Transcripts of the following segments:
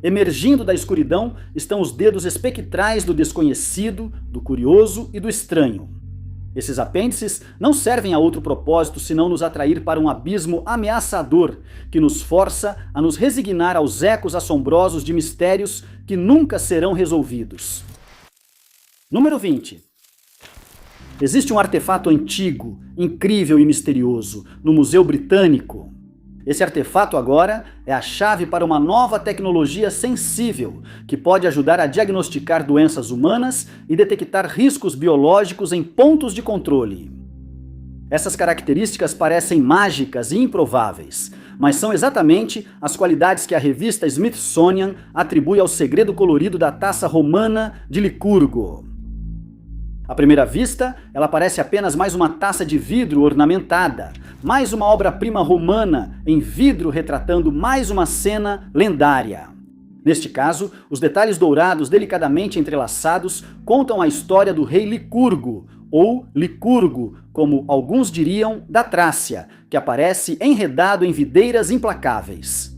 Emergindo da escuridão estão os dedos espectrais do desconhecido, do curioso e do estranho. Esses apêndices não servem a outro propósito senão nos atrair para um abismo ameaçador que nos força a nos resignar aos ecos assombrosos de mistérios que nunca serão resolvidos. Número 20. Existe um artefato antigo, incrível e misterioso no Museu Britânico. Esse artefato agora é a chave para uma nova tecnologia sensível que pode ajudar a diagnosticar doenças humanas e detectar riscos biológicos em pontos de controle. Essas características parecem mágicas e improváveis, mas são exatamente as qualidades que a revista Smithsonian atribui ao segredo colorido da taça romana de Licurgo. À primeira vista, ela parece apenas mais uma taça de vidro ornamentada, mais uma obra-prima romana em vidro retratando mais uma cena lendária. Neste caso, os detalhes dourados delicadamente entrelaçados contam a história do rei Licurgo, ou Licurgo, como alguns diriam, da Trácia, que aparece enredado em videiras implacáveis.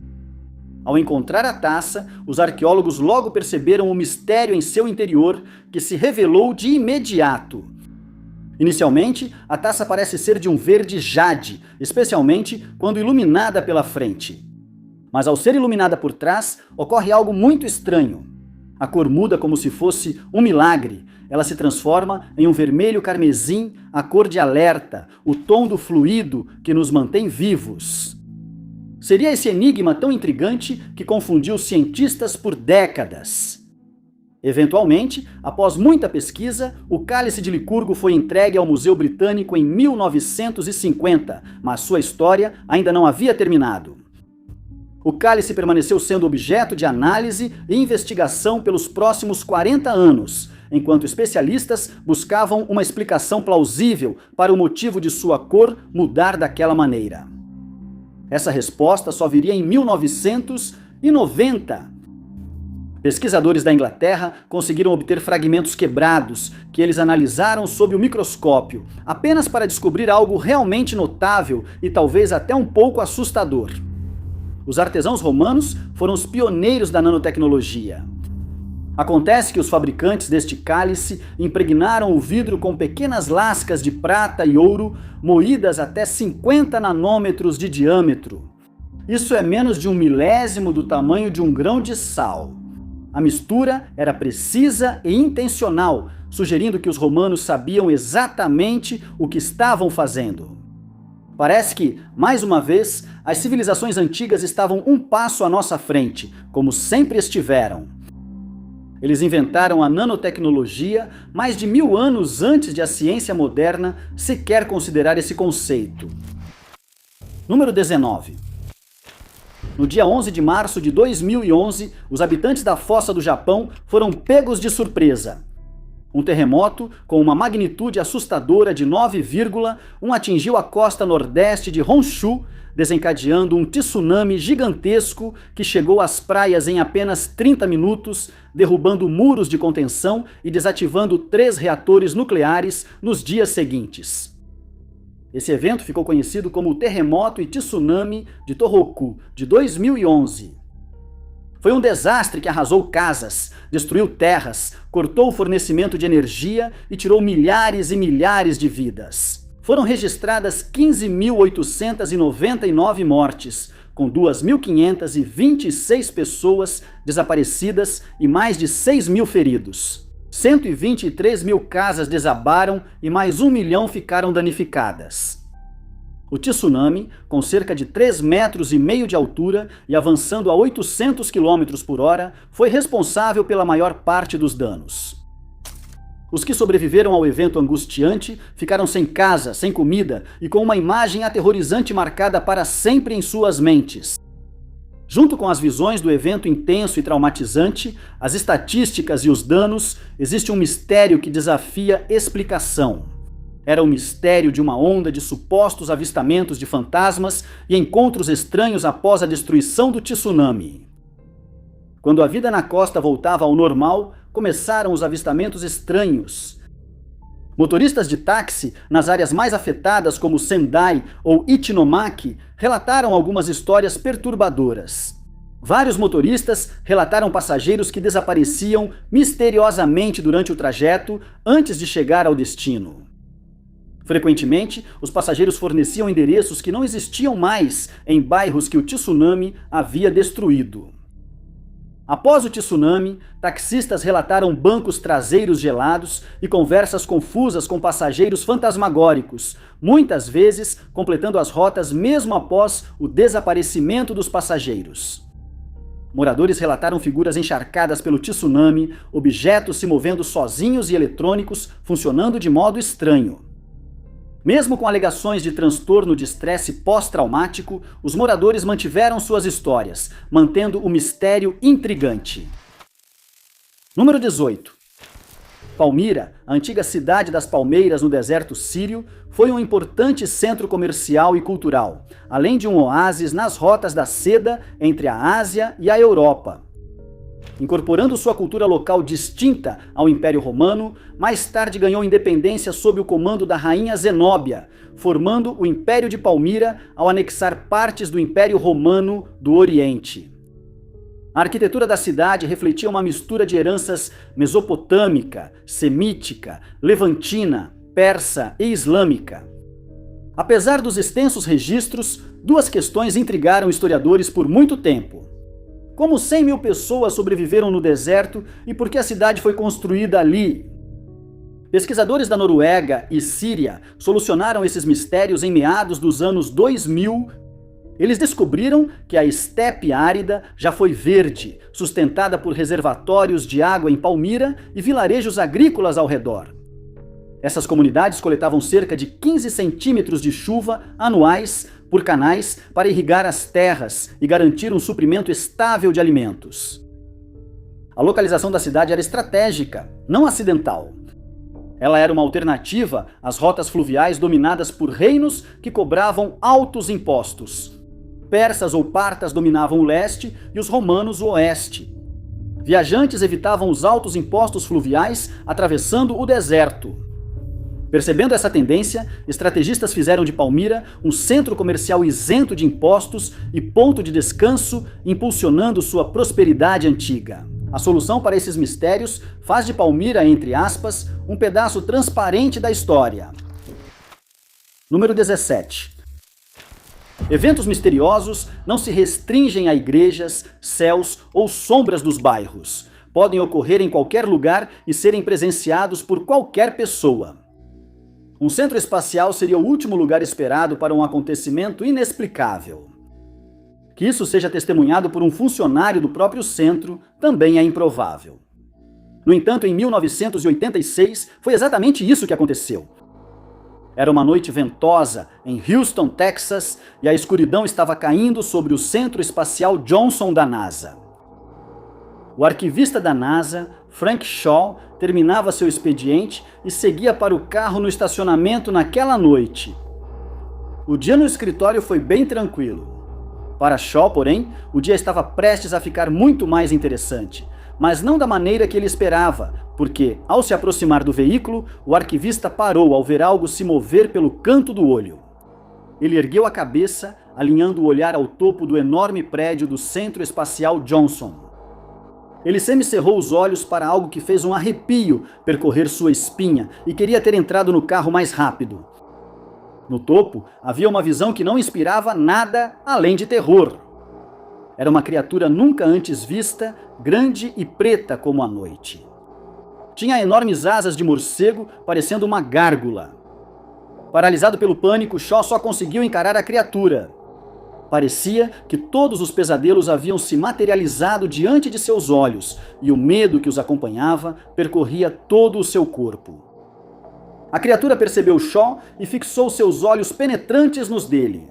Ao encontrar a taça, os arqueólogos logo perceberam o mistério em seu interior, que se revelou de imediato. Inicialmente, a taça parece ser de um verde jade, especialmente quando iluminada pela frente. Mas ao ser iluminada por trás, ocorre algo muito estranho. A cor muda como se fosse um milagre. Ela se transforma em um vermelho carmesim, a cor de alerta, o tom do fluido que nos mantém vivos. Seria esse enigma tão intrigante que confundiu cientistas por décadas. Eventualmente, após muita pesquisa, o cálice de Licurgo foi entregue ao Museu Britânico em 1950, mas sua história ainda não havia terminado. O cálice permaneceu sendo objeto de análise e investigação pelos próximos 40 anos, enquanto especialistas buscavam uma explicação plausível para o motivo de sua cor mudar daquela maneira. Essa resposta só viria em 1990. Pesquisadores da Inglaterra conseguiram obter fragmentos quebrados, que eles analisaram sob o microscópio, apenas para descobrir algo realmente notável e talvez até um pouco assustador. Os artesãos romanos foram os pioneiros da nanotecnologia. Acontece que os fabricantes deste cálice impregnaram o vidro com pequenas lascas de prata e ouro moídas até 50 nanômetros de diâmetro. Isso é menos de 1/1000 do tamanho de um grão de sal. A mistura era precisa e intencional, sugerindo que os romanos sabiam exatamente o que estavam fazendo. Parece que, mais uma vez, as civilizações antigas estavam um passo à nossa frente, como sempre estiveram. Eles inventaram a nanotecnologia mais de 1000 anos antes de a ciência moderna sequer considerar esse conceito. Número 19. No dia 11 de março de 2011, os habitantes da Fossa do Japão foram pegos de surpresa. Um terremoto com uma magnitude assustadora de 9,1 atingiu a costa nordeste de Honshu, desencadeando um tsunami gigantesco que chegou às praias em apenas 30 minutos, derrubando muros de contenção e desativando 3 reatores nucleares nos dias seguintes. Esse evento ficou conhecido como o Terremoto e Tsunami de Tohoku, de 2011. Foi um desastre que arrasou casas, destruiu terras, cortou o fornecimento de energia e tirou milhares e milhares de vidas. Foram registradas 15.899 mortes, com 2.526 pessoas desaparecidas e mais de 6.000 feridos. 123.000 casas desabaram e mais 1 milhão ficaram danificadas. O tsunami, com cerca de 3,5 metros de altura e avançando a 800 km por hora, foi responsável pela maior parte dos danos. Os que sobreviveram ao evento angustiante ficaram sem casa, sem comida e com uma imagem aterrorizante marcada para sempre em suas mentes. Junto com as visões do evento intenso e traumatizante, as estatísticas e os danos, existe um mistério que desafia explicação. Era o mistério de uma onda de supostos avistamentos de fantasmas e encontros estranhos após a destruição do tsunami. Quando a vida na costa voltava ao normal, começaram os avistamentos estranhos. Motoristas de táxi nas áreas mais afetadas como Sendai ou Ichinomaki relataram algumas histórias perturbadoras. Vários motoristas relataram passageiros que desapareciam misteriosamente durante o trajeto antes de chegar ao destino. Frequentemente, os passageiros forneciam endereços que não existiam mais em bairros que o tsunami havia destruído. Após o tsunami, taxistas relataram bancos traseiros gelados e conversas confusas com passageiros fantasmagóricos, muitas vezes completando as rotas mesmo após o desaparecimento dos passageiros. Moradores relataram figuras encharcadas pelo tsunami, objetos se movendo sozinhos e eletrônicos funcionando de modo estranho. Mesmo com alegações de transtorno de estresse pós-traumático, os moradores mantiveram suas histórias, mantendo o mistério intrigante. Número 18. Palmira, a antiga cidade das palmeiras no deserto sírio, foi um importante centro comercial e cultural, além de um oásis nas rotas da seda entre a Ásia e a Europa. Incorporando sua cultura local distinta ao Império Romano, mais tarde ganhou independência sob o comando da rainha Zenóbia, formando o Império de Palmira ao anexar partes do Império Romano do Oriente. A arquitetura da cidade refletia uma mistura de heranças mesopotâmica, semítica, levantina, persa e islâmica. Apesar dos extensos registros, duas questões intrigaram historiadores por muito tempo. Como 100 mil pessoas sobreviveram no deserto e por que a cidade foi construída ali? Pesquisadores da Noruega e Síria solucionaram esses mistérios em meados dos anos 2000. Eles descobriram que a estepe árida já foi verde, sustentada por reservatórios de água em Palmira e vilarejos agrícolas ao redor. Essas comunidades coletavam cerca de 15 centímetros de chuva anuais por canais para irrigar as terras e garantir um suprimento estável de alimentos. A localização da cidade era estratégica, não acidental. Ela era uma alternativa às rotas fluviais dominadas por reinos que cobravam altos impostos. Persas ou partas dominavam o leste e os romanos o oeste. Viajantes evitavam os altos impostos fluviais atravessando o deserto. Percebendo essa tendência, estrategistas fizeram de Palmira um centro comercial isento de impostos e ponto de descanso, impulsionando sua prosperidade antiga. A solução para esses mistérios faz de Palmira, entre aspas, um pedaço transparente da história. Número 17. Eventos misteriosos não se restringem a igrejas, céus ou sombras dos bairros. Podem ocorrer em qualquer lugar e serem presenciados por qualquer pessoa. Um centro espacial seria o último lugar esperado para um acontecimento inexplicável. Que isso seja testemunhado por um funcionário do próprio centro também é improvável. No entanto, em 1986, foi exatamente isso que aconteceu. Era uma noite ventosa em Houston, Texas, e a escuridão estava caindo sobre o Centro Espacial Johnson da NASA. O arquivista da NASA, Frank Shaw, terminava seu expediente e seguia para o carro no estacionamento naquela noite. O dia no escritório foi bem tranquilo. Para Shaw, porém, o dia estava prestes a ficar muito mais interessante, mas não da maneira que ele esperava, porque, ao se aproximar do veículo, o arquivista parou ao ver algo se mover pelo canto do olho. Ele ergueu a cabeça, alinhando o olhar ao topo do enorme prédio do Centro Espacial Johnson. Ele semicerrou os olhos para algo que fez um arrepio percorrer sua espinha e queria ter entrado no carro mais rápido. No topo, havia uma visão que não inspirava nada além de terror. Era uma criatura nunca antes vista, grande e preta como a noite. Tinha enormes asas de morcego, parecendo uma gárgula. Paralisado pelo pânico, Shaw só conseguiu encarar a criatura. Parecia que todos os pesadelos haviam se materializado diante de seus olhos, e o medo que os acompanhava percorria todo o seu corpo. A criatura percebeu Shaw e fixou seus olhos penetrantes nos dele.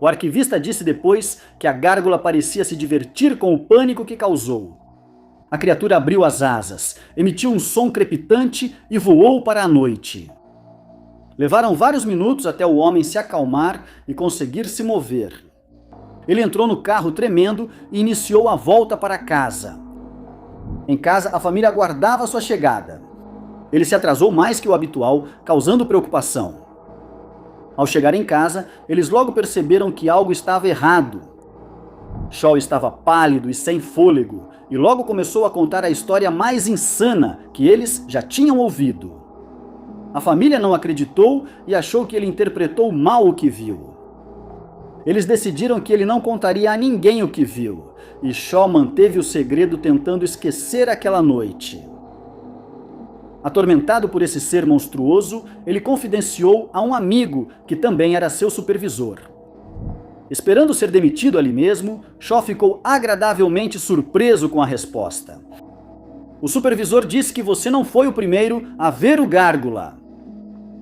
O arquivista disse depois que a gárgula parecia se divertir com o pânico que causou. A criatura abriu as asas, emitiu um som crepitante e voou para a noite. Levaram vários minutos até o homem se acalmar e conseguir se mover. Ele entrou no carro tremendo e iniciou a volta para casa. Em casa, a família aguardava sua chegada. Ele se atrasou mais que o habitual, causando preocupação. Ao chegar em casa, eles logo perceberam que algo estava errado. Shaw estava pálido e sem fôlego, e logo começou a contar a história mais insana que eles já tinham ouvido. A família não acreditou e achou que ele interpretou mal o que viu. Eles decidiram que ele não contaria a ninguém o que viu, e Shaw manteve o segredo tentando esquecer aquela noite. Atormentado por esse ser monstruoso, ele confidenciou a um amigo que também era seu supervisor. Esperando ser demitido ali mesmo, Shaw ficou agradavelmente surpreso com a resposta. O supervisor disse que você não foi o primeiro a ver o Gárgula.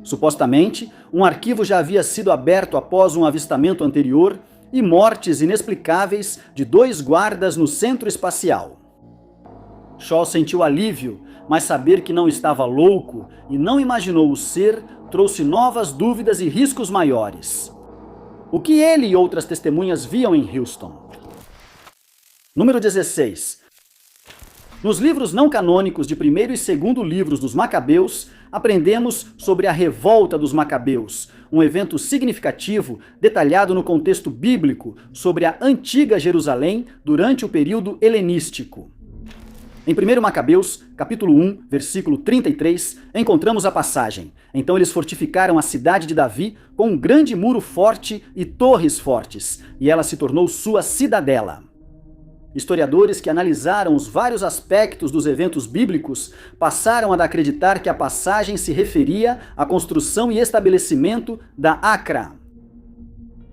Supostamente, um arquivo já havia sido aberto após um avistamento anterior e mortes inexplicáveis de 2 guardas no centro espacial. Shaw sentiu alívio, mas saber que não estava louco e não imaginou o ser trouxe novas dúvidas e riscos maiores. O que ele e outras testemunhas viam em Houston? Número 16. Nos livros não canônicos de 1º e 2º livros dos Macabeus, aprendemos sobre a revolta dos Macabeus, um evento significativo detalhado no contexto bíblico sobre a antiga Jerusalém durante o período helenístico. Em 1 Macabeus, capítulo 1, versículo 33, encontramos a passagem: Então eles fortificaram a cidade de Davi com um grande muro forte e torres fortes, e ela se tornou sua cidadela. Historiadores que analisaram os vários aspectos dos eventos bíblicos passaram a acreditar que a passagem se referia à construção e estabelecimento da Acra.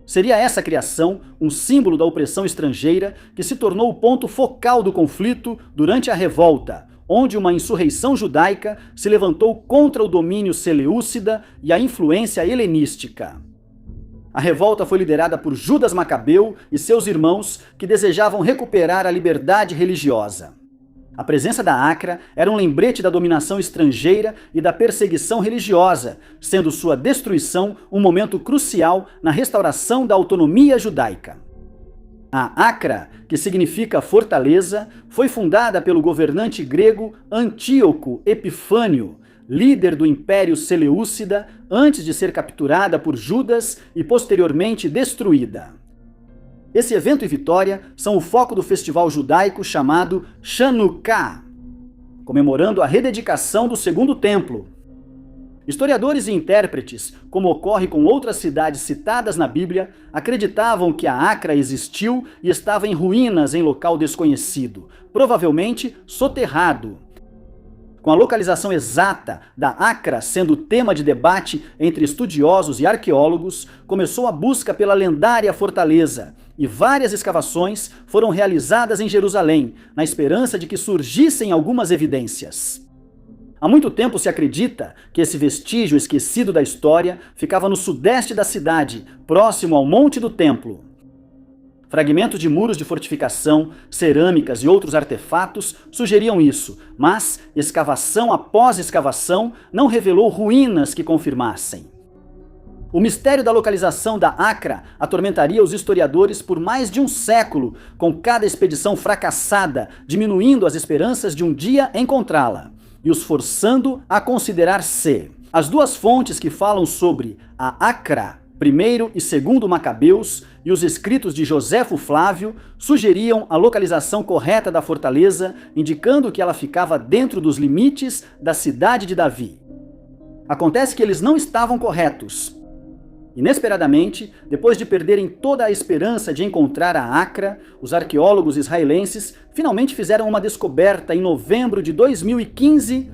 Seria essa criação um símbolo da opressão estrangeira que se tornou o ponto focal do conflito durante a revolta, onde uma insurreição judaica se levantou contra o domínio seleucida e a influência helenística. A revolta foi liderada por Judas Macabeu e seus irmãos, que desejavam recuperar a liberdade religiosa. A presença da Acra era um lembrete da dominação estrangeira e da perseguição religiosa, sendo sua destruição um momento crucial na restauração da autonomia judaica. A Acra, que significa fortaleza, foi fundada pelo governante grego Antíoco Epifânio, líder do Império Seleucida, antes de ser capturada por Judas e posteriormente destruída. Esse evento e vitória são o foco do festival judaico chamado Chanukah, comemorando a rededicação do Segundo Templo. Historiadores e intérpretes, como ocorre com outras cidades citadas na Bíblia, acreditavam que a Acra existiu e estava em ruínas em local desconhecido, provavelmente soterrado. Com a localização exata da Acra sendo tema de debate entre estudiosos e arqueólogos, começou a busca pela lendária fortaleza, e várias escavações foram realizadas em Jerusalém, na esperança de que surgissem algumas evidências. Há muito tempo se acredita que esse vestígio esquecido da história ficava no sudeste da cidade, próximo ao Monte do Templo. Fragmentos de muros de fortificação, cerâmicas e outros artefatos sugeriam isso, mas escavação após escavação não revelou ruínas que confirmassem. O mistério da localização da Acra atormentaria os historiadores por mais de um século, com cada expedição fracassada, diminuindo as esperanças de um dia encontrá-la, e os forçando a considerar-se. As duas fontes que falam sobre a Acra, 1º e 2º Macabeus, e os escritos de Joséfo Flávio sugeriam a localização correta da fortaleza, indicando que ela ficava dentro dos limites da cidade de Davi. Acontece que eles não estavam corretos. Inesperadamente, depois de perderem toda a esperança de encontrar a Acra, os arqueólogos israelenses finalmente fizeram uma descoberta em novembro de 2015.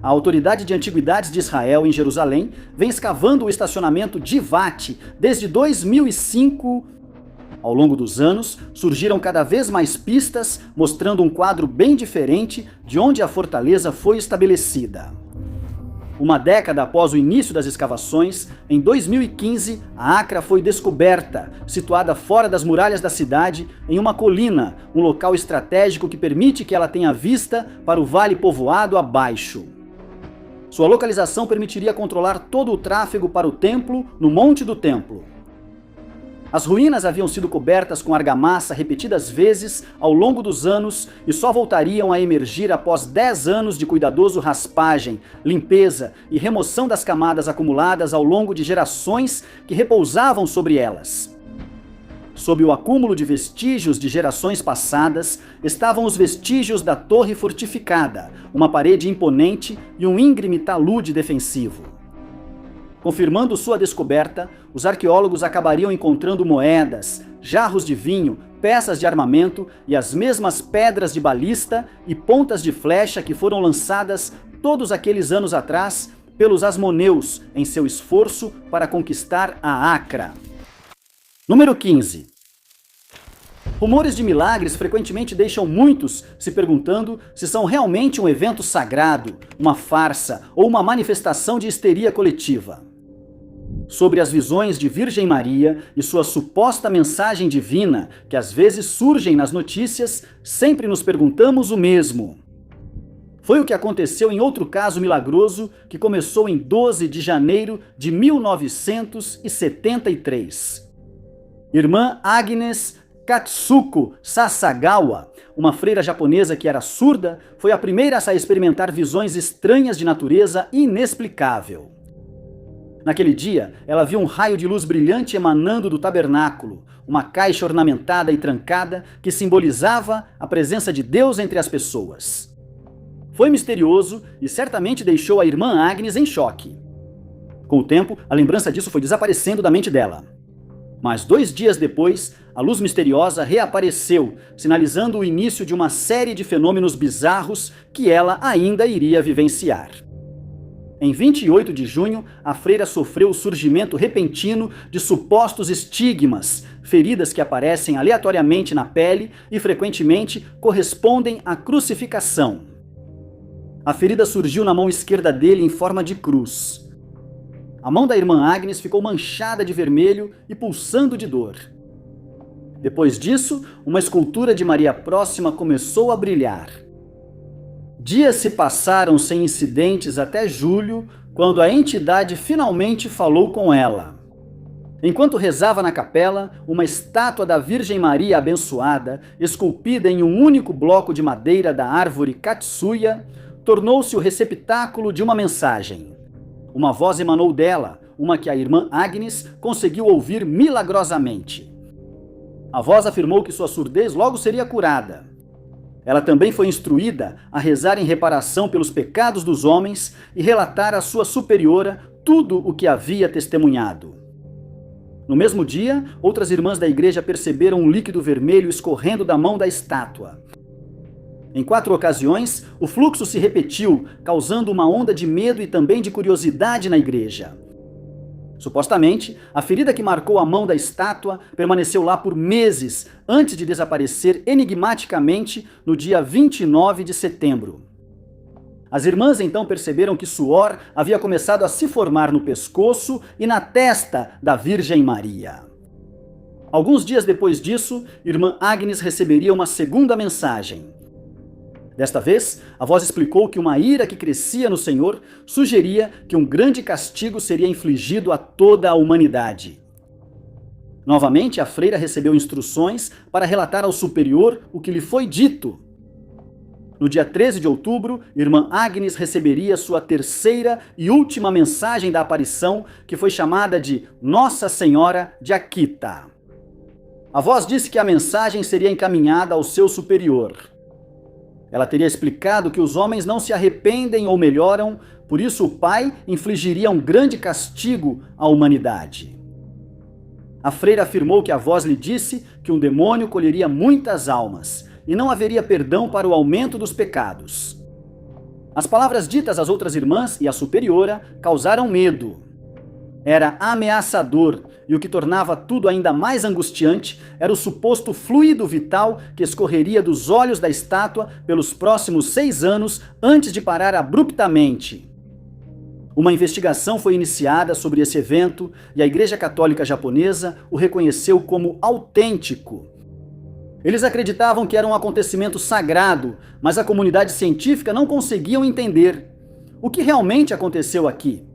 A Autoridade de Antiguidades de Israel, em Jerusalém, vem escavando o estacionamento Givat desde 2005. Ao longo dos anos, surgiram cada vez mais pistas, mostrando um quadro bem diferente de onde a fortaleza foi estabelecida. Uma década após o início das escavações, em 2015, a Acra foi descoberta, situada fora das muralhas da cidade, em uma colina, um local estratégico que permite que ela tenha vista para o vale povoado abaixo. Sua localização permitiria controlar todo o tráfego para o templo no Monte do Templo. As ruínas haviam sido cobertas com argamassa repetidas vezes ao longo dos anos e só voltariam a emergir após 10 anos de cuidadoso raspagem, limpeza e remoção das camadas acumuladas ao longo de gerações que repousavam sobre elas. Sob o acúmulo de vestígios de gerações passadas, estavam os vestígios da torre fortificada, uma parede imponente e um íngreme talude defensivo. Confirmando sua descoberta, os arqueólogos acabariam encontrando moedas, jarros de vinho, peças de armamento e as mesmas pedras de balista e pontas de flecha que foram lançadas todos aqueles anos atrás pelos asmoneus em seu esforço para conquistar a Acra. Número 15. Rumores de milagres frequentemente deixam muitos se perguntando se são realmente um evento sagrado, uma farsa ou uma manifestação de histeria coletiva. Sobre as visões de Virgem Maria e sua suposta mensagem divina, que às vezes surgem nas notícias, sempre nos perguntamos o mesmo. Foi o que aconteceu em outro caso milagroso que começou em 12 de janeiro de 1973. Irmã Agnes Katsuko Sasagawa, uma freira japonesa que era surda, foi a primeira a experimentar visões estranhas de natureza inexplicável. Naquele dia, ela viu um raio de luz brilhante emanando do tabernáculo, uma caixa ornamentada e trancada que simbolizava a presença de Deus entre as pessoas. Foi misterioso e certamente deixou a irmã Agnes em choque. Com o tempo, a lembrança disso foi desaparecendo da mente dela. Mas 2 dias depois, a luz misteriosa reapareceu, sinalizando o início de uma série de fenômenos bizarros que ela ainda iria vivenciar. Em 28 de junho, a freira sofreu o surgimento repentino de supostos estigmas, feridas que aparecem aleatoriamente na pele e frequentemente correspondem à crucificação. A ferida surgiu na mão esquerda dele em forma de cruz. A mão da irmã Agnes ficou manchada de vermelho e pulsando de dor. Depois disso, uma escultura de Maria Próxima começou a brilhar. Dias se passaram sem incidentes até julho, quando a entidade finalmente falou com ela. Enquanto rezava na capela, uma estátua da Virgem Maria abençoada, esculpida em um único bloco de madeira da árvore Katsuya, tornou-se o receptáculo de uma mensagem. Uma voz emanou dela, uma que a irmã Agnes conseguiu ouvir milagrosamente. A voz afirmou que sua surdez logo seria curada. Ela também foi instruída a rezar em reparação pelos pecados dos homens e relatar à sua superiora tudo o que havia testemunhado. No mesmo dia, outras irmãs da igreja perceberam um líquido vermelho escorrendo da mão da estátua. Em 4 ocasiões, o fluxo se repetiu, causando uma onda de medo e também de curiosidade na igreja. Supostamente, a ferida que marcou a mão da estátua permaneceu lá por meses, antes de desaparecer enigmaticamente no dia 29 de setembro. As irmãs então perceberam que suor havia começado a se formar no pescoço e na testa da Virgem Maria. Alguns dias depois disso, irmã Agnes receberia uma segunda mensagem. Desta vez, a voz explicou que uma ira que crescia no Senhor sugeria que um grande castigo seria infligido a toda a humanidade. Novamente, a freira recebeu instruções para relatar ao superior o que lhe foi dito. No dia 13 de outubro, irmã Agnes receberia sua terceira e última mensagem da aparição, que foi chamada de Nossa Senhora de Akita. A voz disse que a mensagem seria encaminhada ao seu superior. Ela teria explicado que os homens não se arrependem ou melhoram, por isso o Pai infligiria um grande castigo à humanidade. A freira afirmou que a voz lhe disse que um demônio colheria muitas almas e não haveria perdão para o aumento dos pecados. As palavras ditas às outras irmãs e à superiora causaram medo. Era ameaçador, e o que tornava tudo ainda mais angustiante era o suposto fluido vital que escorreria dos olhos da estátua pelos próximos 6 anos antes de parar abruptamente. Uma investigação foi iniciada sobre esse evento e a Igreja Católica Japonesa o reconheceu como autêntico. Eles acreditavam que era um acontecimento sagrado, mas a comunidade científica não conseguiam entender. O que realmente aconteceu aqui?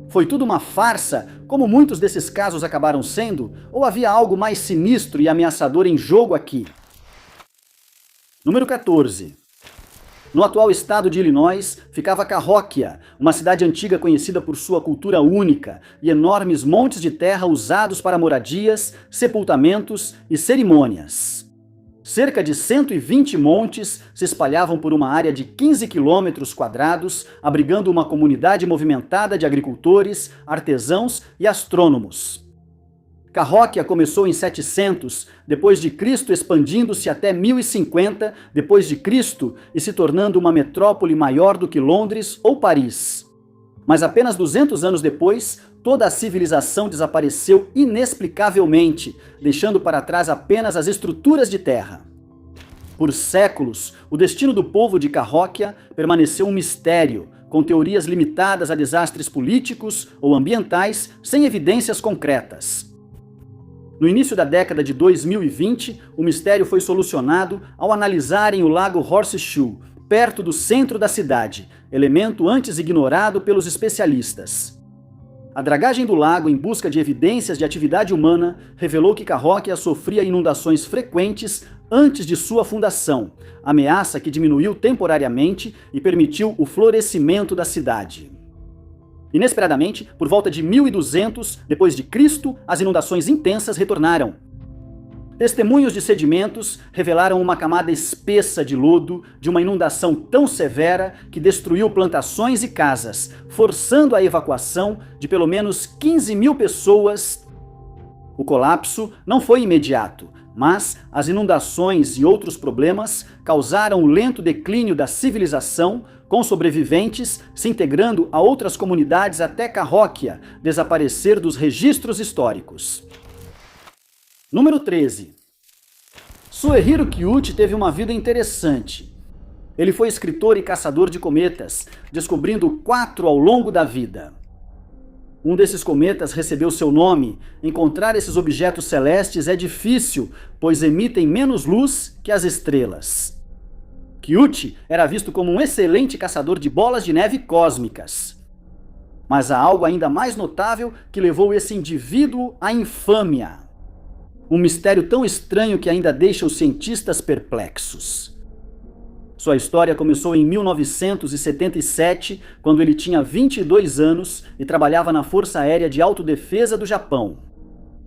Foi tudo uma farsa, como muitos desses casos acabaram sendo, ou havia algo mais sinistro e ameaçador em jogo aqui? Número 14. No atual estado de Illinois, ficava Cahokia, uma cidade antiga conhecida por sua cultura única e enormes montes de terra usados para moradias, sepultamentos e cerimônias. Cerca de 120 montes se espalhavam por uma área de 15 quilômetros quadrados, abrigando uma comunidade movimentada de agricultores, artesãos e astrônomos. Cahokia começou em 700 depois de Cristo, expandindo-se até 1050 depois de Cristo e se tornando uma metrópole maior do que Londres ou Paris. Mas apenas 200 anos depois, toda a civilização desapareceu inexplicavelmente, deixando para trás apenas as estruturas de terra. Por séculos, o destino do povo de Cahokia permaneceu um mistério, com teorias limitadas a desastres políticos ou ambientais sem evidências concretas. No início da década de 2020, o mistério foi solucionado ao analisarem o lago Horseshoe, perto do centro da cidade, elemento antes ignorado pelos especialistas. A dragagem do lago em busca de evidências de atividade humana revelou que Cahokia sofria inundações frequentes antes de sua fundação, ameaça que diminuiu temporariamente e permitiu o florescimento da cidade. Inesperadamente, por volta de 1200 depois de Cristo, as inundações intensas retornaram. Testemunhos de sedimentos revelaram uma camada espessa de lodo de uma inundação tão severa que destruiu plantações e casas, forçando a evacuação de pelo menos 15 mil pessoas. O colapso não foi imediato, mas as inundações e outros problemas causaram o lento declínio da civilização, com sobreviventes se integrando a outras comunidades até Cahokia desaparecer dos registros históricos. Número 13. Suehiro Kyuchi teve uma vida interessante. Ele foi escritor e caçador de cometas, descobrindo 4 ao longo da vida. Um desses cometas recebeu seu nome. Encontrar esses objetos celestes é difícil, pois emitem menos luz que as estrelas. Kyuchi era visto como um excelente caçador de bolas de neve cósmicas. Mas há algo ainda mais notável que levou esse indivíduo à infâmia. Um mistério tão estranho que ainda deixa os cientistas perplexos. Sua história começou em 1977, quando ele tinha 22 anos e trabalhava na Força Aérea de Autodefesa do Japão.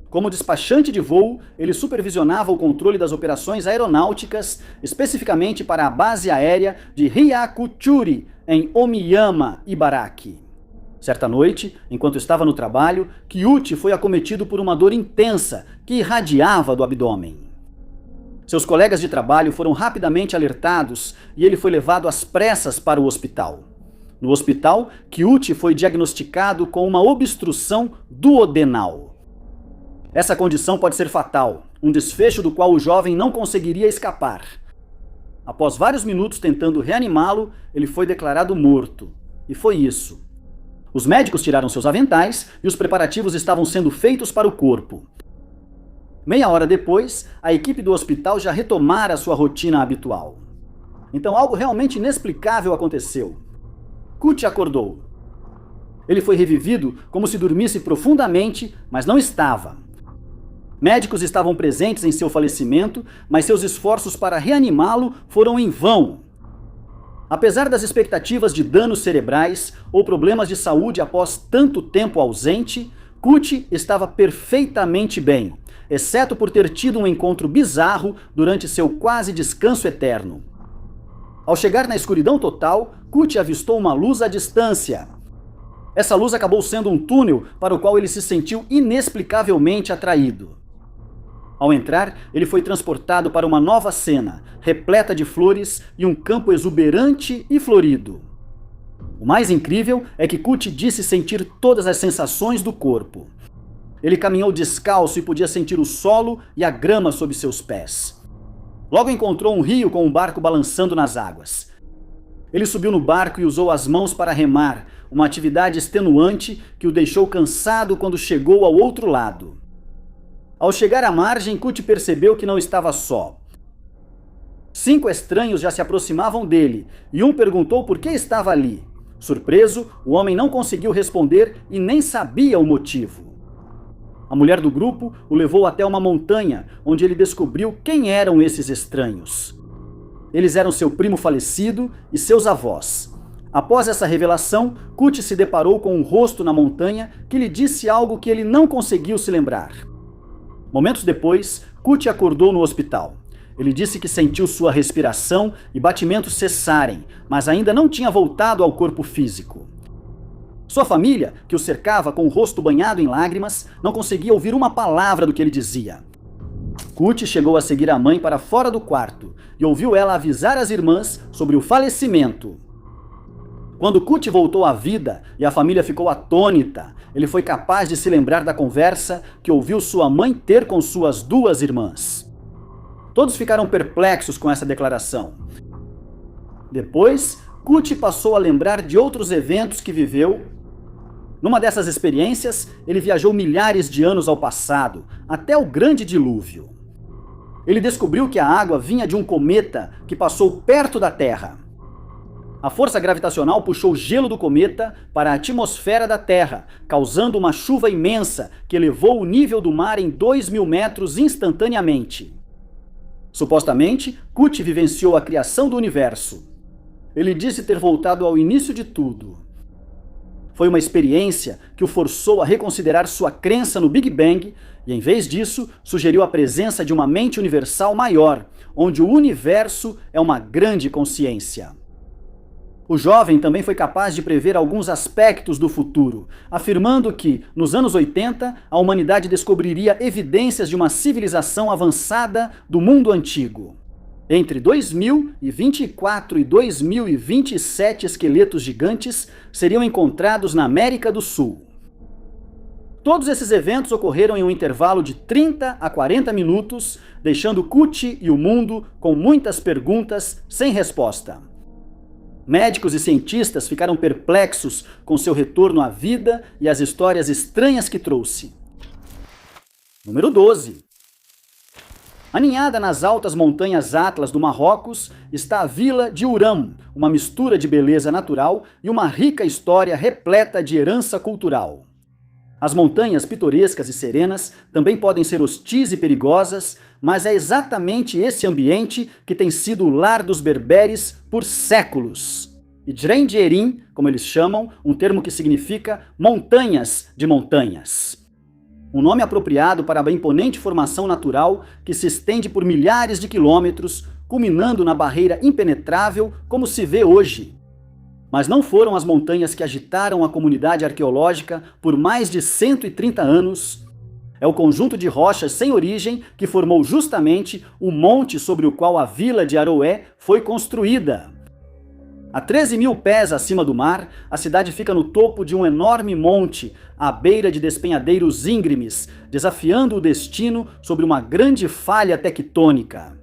Como despachante de voo, ele supervisionava o controle das operações aeronáuticas, especificamente para a base aérea de Hyakuchuri, em Omiyama, Ibaraki. Certa noite, enquanto estava no trabalho, Kyuchi foi acometido por uma dor intensa que irradiava do abdômen. Seus colegas de trabalho foram rapidamente alertados e ele foi levado às pressas para o hospital. No hospital, Kyuchi foi diagnosticado com uma obstrução duodenal. Essa condição pode ser fatal, um desfecho do qual o jovem não conseguiria escapar. Após vários minutos tentando reanimá-lo, ele foi declarado morto. E foi isso. Os médicos tiraram seus aventais e os preparativos estavam sendo feitos para o corpo. Meia hora depois, a equipe do hospital já retomara sua rotina habitual. Então algo realmente inexplicável aconteceu. Kyuchi acordou. Ele foi revivido como se dormisse profundamente, mas não estava. Médicos estavam presentes em seu falecimento, mas seus esforços para reanimá-lo foram em vão. Apesar das expectativas de danos cerebrais ou problemas de saúde após tanto tempo ausente, Kyuchi estava perfeitamente bem, exceto por ter tido um encontro bizarro durante seu quase descanso eterno. Ao chegar na escuridão total, Kyuchi avistou uma luz à distância. Essa luz acabou sendo um túnel para o qual ele se sentiu inexplicavelmente atraído. Ao entrar, ele foi transportado para uma nova cena, repleta de flores e um campo exuberante e florido. O mais incrível é que Kyuchi disse sentir todas as sensações do corpo. Ele caminhou descalço e podia sentir o solo e a grama sob seus pés. Logo encontrou um rio com um barco balançando nas águas. Ele subiu no barco e usou as mãos para remar, uma atividade extenuante que o deixou cansado quando chegou ao outro lado. Ao chegar à margem, Kyuchi percebeu que não estava só. 5 estranhos já se aproximavam dele, e um perguntou por que estava ali. Surpreso, o homem não conseguiu responder e nem sabia o motivo. A mulher do grupo o levou até uma montanha, onde ele descobriu quem eram esses estranhos. Eles eram seu primo falecido e seus avós. Após essa revelação, Kut se deparou com um rosto na montanha que lhe disse algo que ele não conseguiu se lembrar. Momentos depois, Kut acordou no hospital. Ele disse que sentiu sua respiração e batimentos cessarem, mas ainda não tinha voltado ao corpo físico. Sua família, que o cercava com o rosto banhado em lágrimas, não conseguia ouvir uma palavra do que ele dizia. Kut chegou a seguir a mãe para fora do quarto e ouviu ela avisar as irmãs sobre o falecimento. Quando Kut voltou à vida e a família ficou atônita, ele foi capaz de se lembrar da conversa que ouviu sua mãe ter com suas duas irmãs. Todos ficaram perplexos com essa declaração. Depois, Kut passou a lembrar de outros eventos que viveu. Numa dessas experiências, ele viajou milhares de anos ao passado, até o Grande Dilúvio. Ele descobriu que a água vinha de um cometa que passou perto da Terra. A força gravitacional puxou o gelo do cometa para a atmosfera da Terra, causando uma chuva imensa que elevou o nível do mar em 2.000 metros instantaneamente. Supostamente, Kut vivenciou a criação do universo. Ele disse ter voltado ao início de tudo. Foi uma experiência que o forçou a reconsiderar sua crença no Big Bang e, em vez disso, sugeriu a presença de uma mente universal maior, onde o universo é uma grande consciência. O jovem também foi capaz de prever alguns aspectos do futuro, afirmando que, nos anos 80, a humanidade descobriria evidências de uma civilização avançada do mundo antigo. Entre 2024 e 2027 esqueletos gigantes seriam encontrados na América do Sul. Todos esses eventos ocorreram em um intervalo de 30 a 40 minutos, deixando Kut e o mundo com muitas perguntas sem resposta. Médicos e cientistas ficaram perplexos com seu retorno à vida e as histórias estranhas que trouxe. Número 12. Aninhada nas altas montanhas Atlas do Marrocos está a vila de Uram, uma mistura de beleza natural e uma rica história repleta de herança cultural. As montanhas pitorescas e serenas também podem ser hostis e perigosas, mas é exatamente esse ambiente que tem sido o lar dos berberes por séculos. E Djendjerin, como eles chamam, um termo que significa montanhas de montanhas. Um nome apropriado para a imponente formação natural que se estende por milhares de quilômetros, culminando na barreira impenetrável como se vê hoje. Mas não foram as montanhas que agitaram a comunidade arqueológica por mais de 130 anos. É o conjunto de rochas sem origem que formou justamente o monte sobre o qual a vila de Aroé foi construída. A 13.000 pés acima do mar, a cidade fica no topo de um enorme monte, à beira de despenhadeiros íngremes, desafiando o destino sobre uma grande falha tectônica.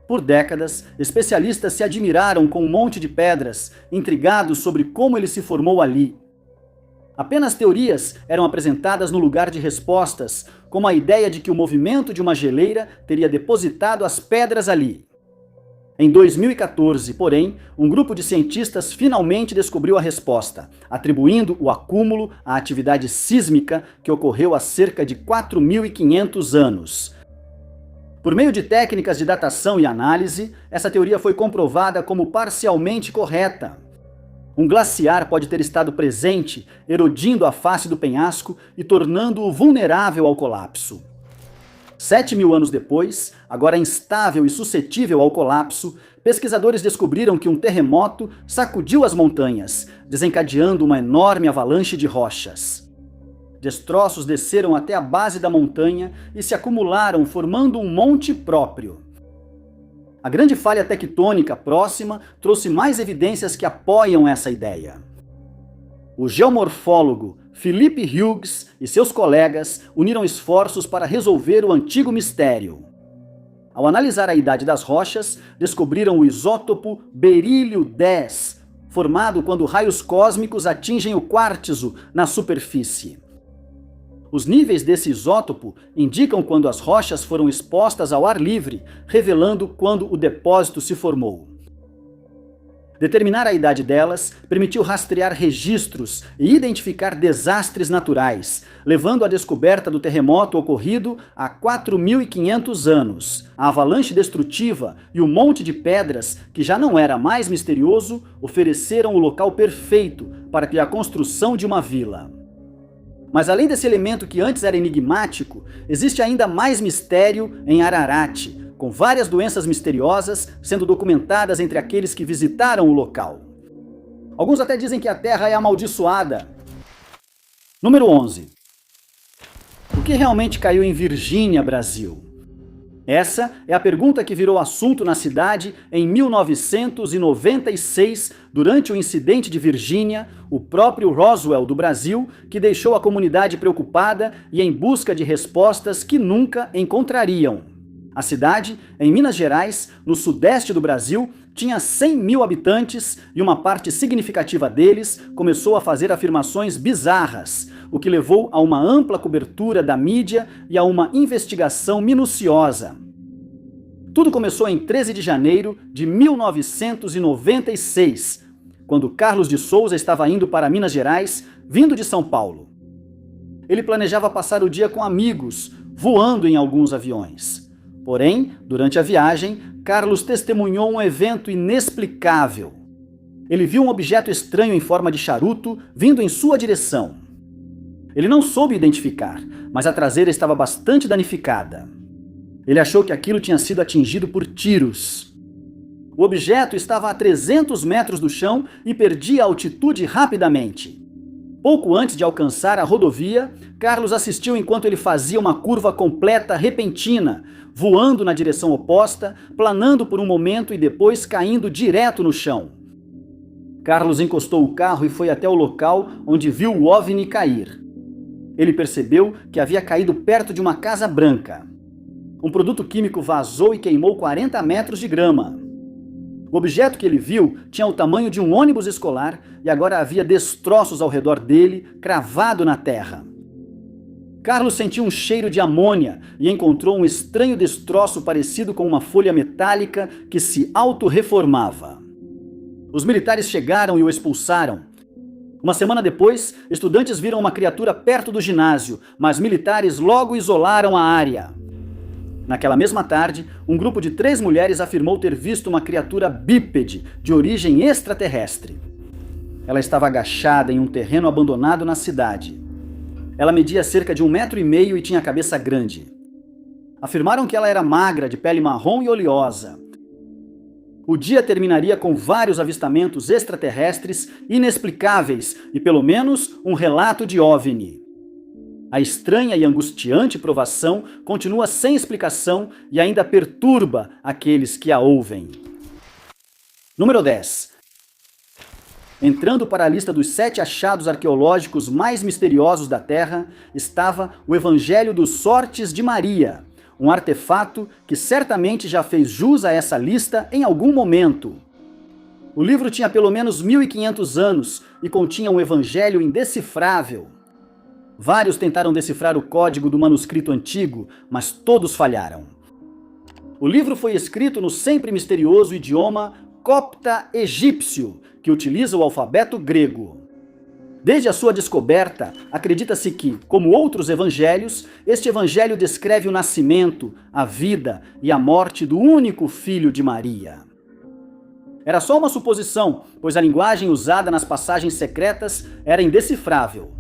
Por décadas, especialistas se admiraram com um monte de pedras, intrigados sobre como ele se formou ali. Apenas teorias eram apresentadas no lugar de respostas, como a ideia de que o movimento de uma geleira teria depositado as pedras ali. Em 2014, porém, um grupo de cientistas finalmente descobriu a resposta, atribuindo o acúmulo à atividade sísmica que ocorreu há cerca de 4.500 anos. Por meio de técnicas de datação e análise, essa teoria foi comprovada como parcialmente correta. Um glaciar pode ter estado presente, erodindo a face do penhasco e tornando-o vulnerável ao colapso. 7.000 anos depois, agora instável e suscetível ao colapso, pesquisadores descobriram que um terremoto sacudiu as montanhas, desencadeando uma enorme avalanche de rochas. Destroços desceram até a base da montanha e se acumularam, formando um monte próprio. A grande falha tectônica próxima trouxe mais evidências que apoiam essa ideia. O geomorfólogo Philip Hughes e seus colegas uniram esforços para resolver o antigo mistério. Ao analisar a idade das rochas, descobriram o isótopo berílio-10, formado quando raios cósmicos atingem o quartzo na superfície. Os níveis desse isótopo indicam quando as rochas foram expostas ao ar livre, revelando quando o depósito se formou. Determinar a idade delas permitiu rastrear registros e identificar desastres naturais, levando à descoberta do terremoto ocorrido há 4.500 anos. A avalanche destrutiva e o monte de pedras, que já não era mais misterioso, ofereceram o local perfeito para a construção de uma vila. Mas além desse elemento que antes era enigmático, existe ainda mais mistério em Ararat, com várias doenças misteriosas sendo documentadas entre aqueles que visitaram o local. Alguns até dizem que a Terra é amaldiçoada. Número 11. O que realmente caiu em Virgínia, Brasil? Essa é a pergunta que virou assunto na cidade em 1996, durante o incidente de Virgínia, o próprio Roswell do Brasil, que deixou a comunidade preocupada e em busca de respostas que nunca encontrariam. A cidade, em Minas Gerais, no sudeste do Brasil, tinha 100 mil habitantes e uma parte significativa deles começou a fazer afirmações bizarras, o que levou a uma ampla cobertura da mídia e a uma investigação minuciosa. Tudo começou em 13 de janeiro de 1996, quando Carlos de Souza estava indo para Minas Gerais, vindo de São Paulo. Ele planejava passar o dia com amigos, voando em alguns aviões. Porém, durante a viagem, Carlos testemunhou um evento inexplicável. Ele viu um objeto estranho em forma de charuto vindo em sua direção. Ele não soube identificar, mas a traseira estava bastante danificada. Ele achou que aquilo tinha sido atingido por tiros. O objeto estava a 300 metros do chão e perdia altitude rapidamente. Pouco antes de alcançar a rodovia, Carlos assistiu enquanto ele fazia uma curva completa repentina, voando na direção oposta, planando por um momento e depois caindo direto no chão. Carlos encostou o carro e foi até o local onde viu o OVNI cair. Ele percebeu que havia caído perto de uma casa branca. Um produto químico vazou e queimou 40 metros de grama. O objeto que ele viu tinha o tamanho de um ônibus escolar e agora havia destroços ao redor dele, cravado na terra. Carlos sentiu um cheiro de amônia e encontrou um estranho destroço parecido com uma folha metálica que se autorreformava. Os militares chegaram e o expulsaram. Uma semana depois, estudantes viram uma criatura perto do ginásio, mas militares logo isolaram a área. Naquela mesma tarde, um grupo de 3 mulheres afirmou ter visto uma criatura bípede de origem extraterrestre. Ela estava agachada em um terreno abandonado na cidade. Ela media cerca de 1,5 metro e tinha a cabeça grande. Afirmaram que ela era magra, de pele marrom e oleosa. O dia terminaria com vários avistamentos extraterrestres inexplicáveis e pelo menos um relato de OVNI. A estranha e angustiante provação continua sem explicação e ainda perturba aqueles que a ouvem. Número 10. Entrando para a lista dos 7 achados arqueológicos mais misteriosos da Terra, estava o Evangelho dos Sortes de Maria, um artefato que certamente já fez jus a essa lista em algum momento. O livro tinha pelo menos 1.500 anos e continha um evangelho indecifrável. Vários tentaram decifrar o código do manuscrito antigo, mas todos falharam. O livro foi escrito no sempre misterioso idioma copta egípcio, que utiliza o alfabeto grego. Desde a sua descoberta, acredita-se que, como outros evangelhos, este evangelho descreve o nascimento, a vida e a morte do único filho de Maria. Era só uma suposição, pois a linguagem usada nas passagens secretas era indecifrável.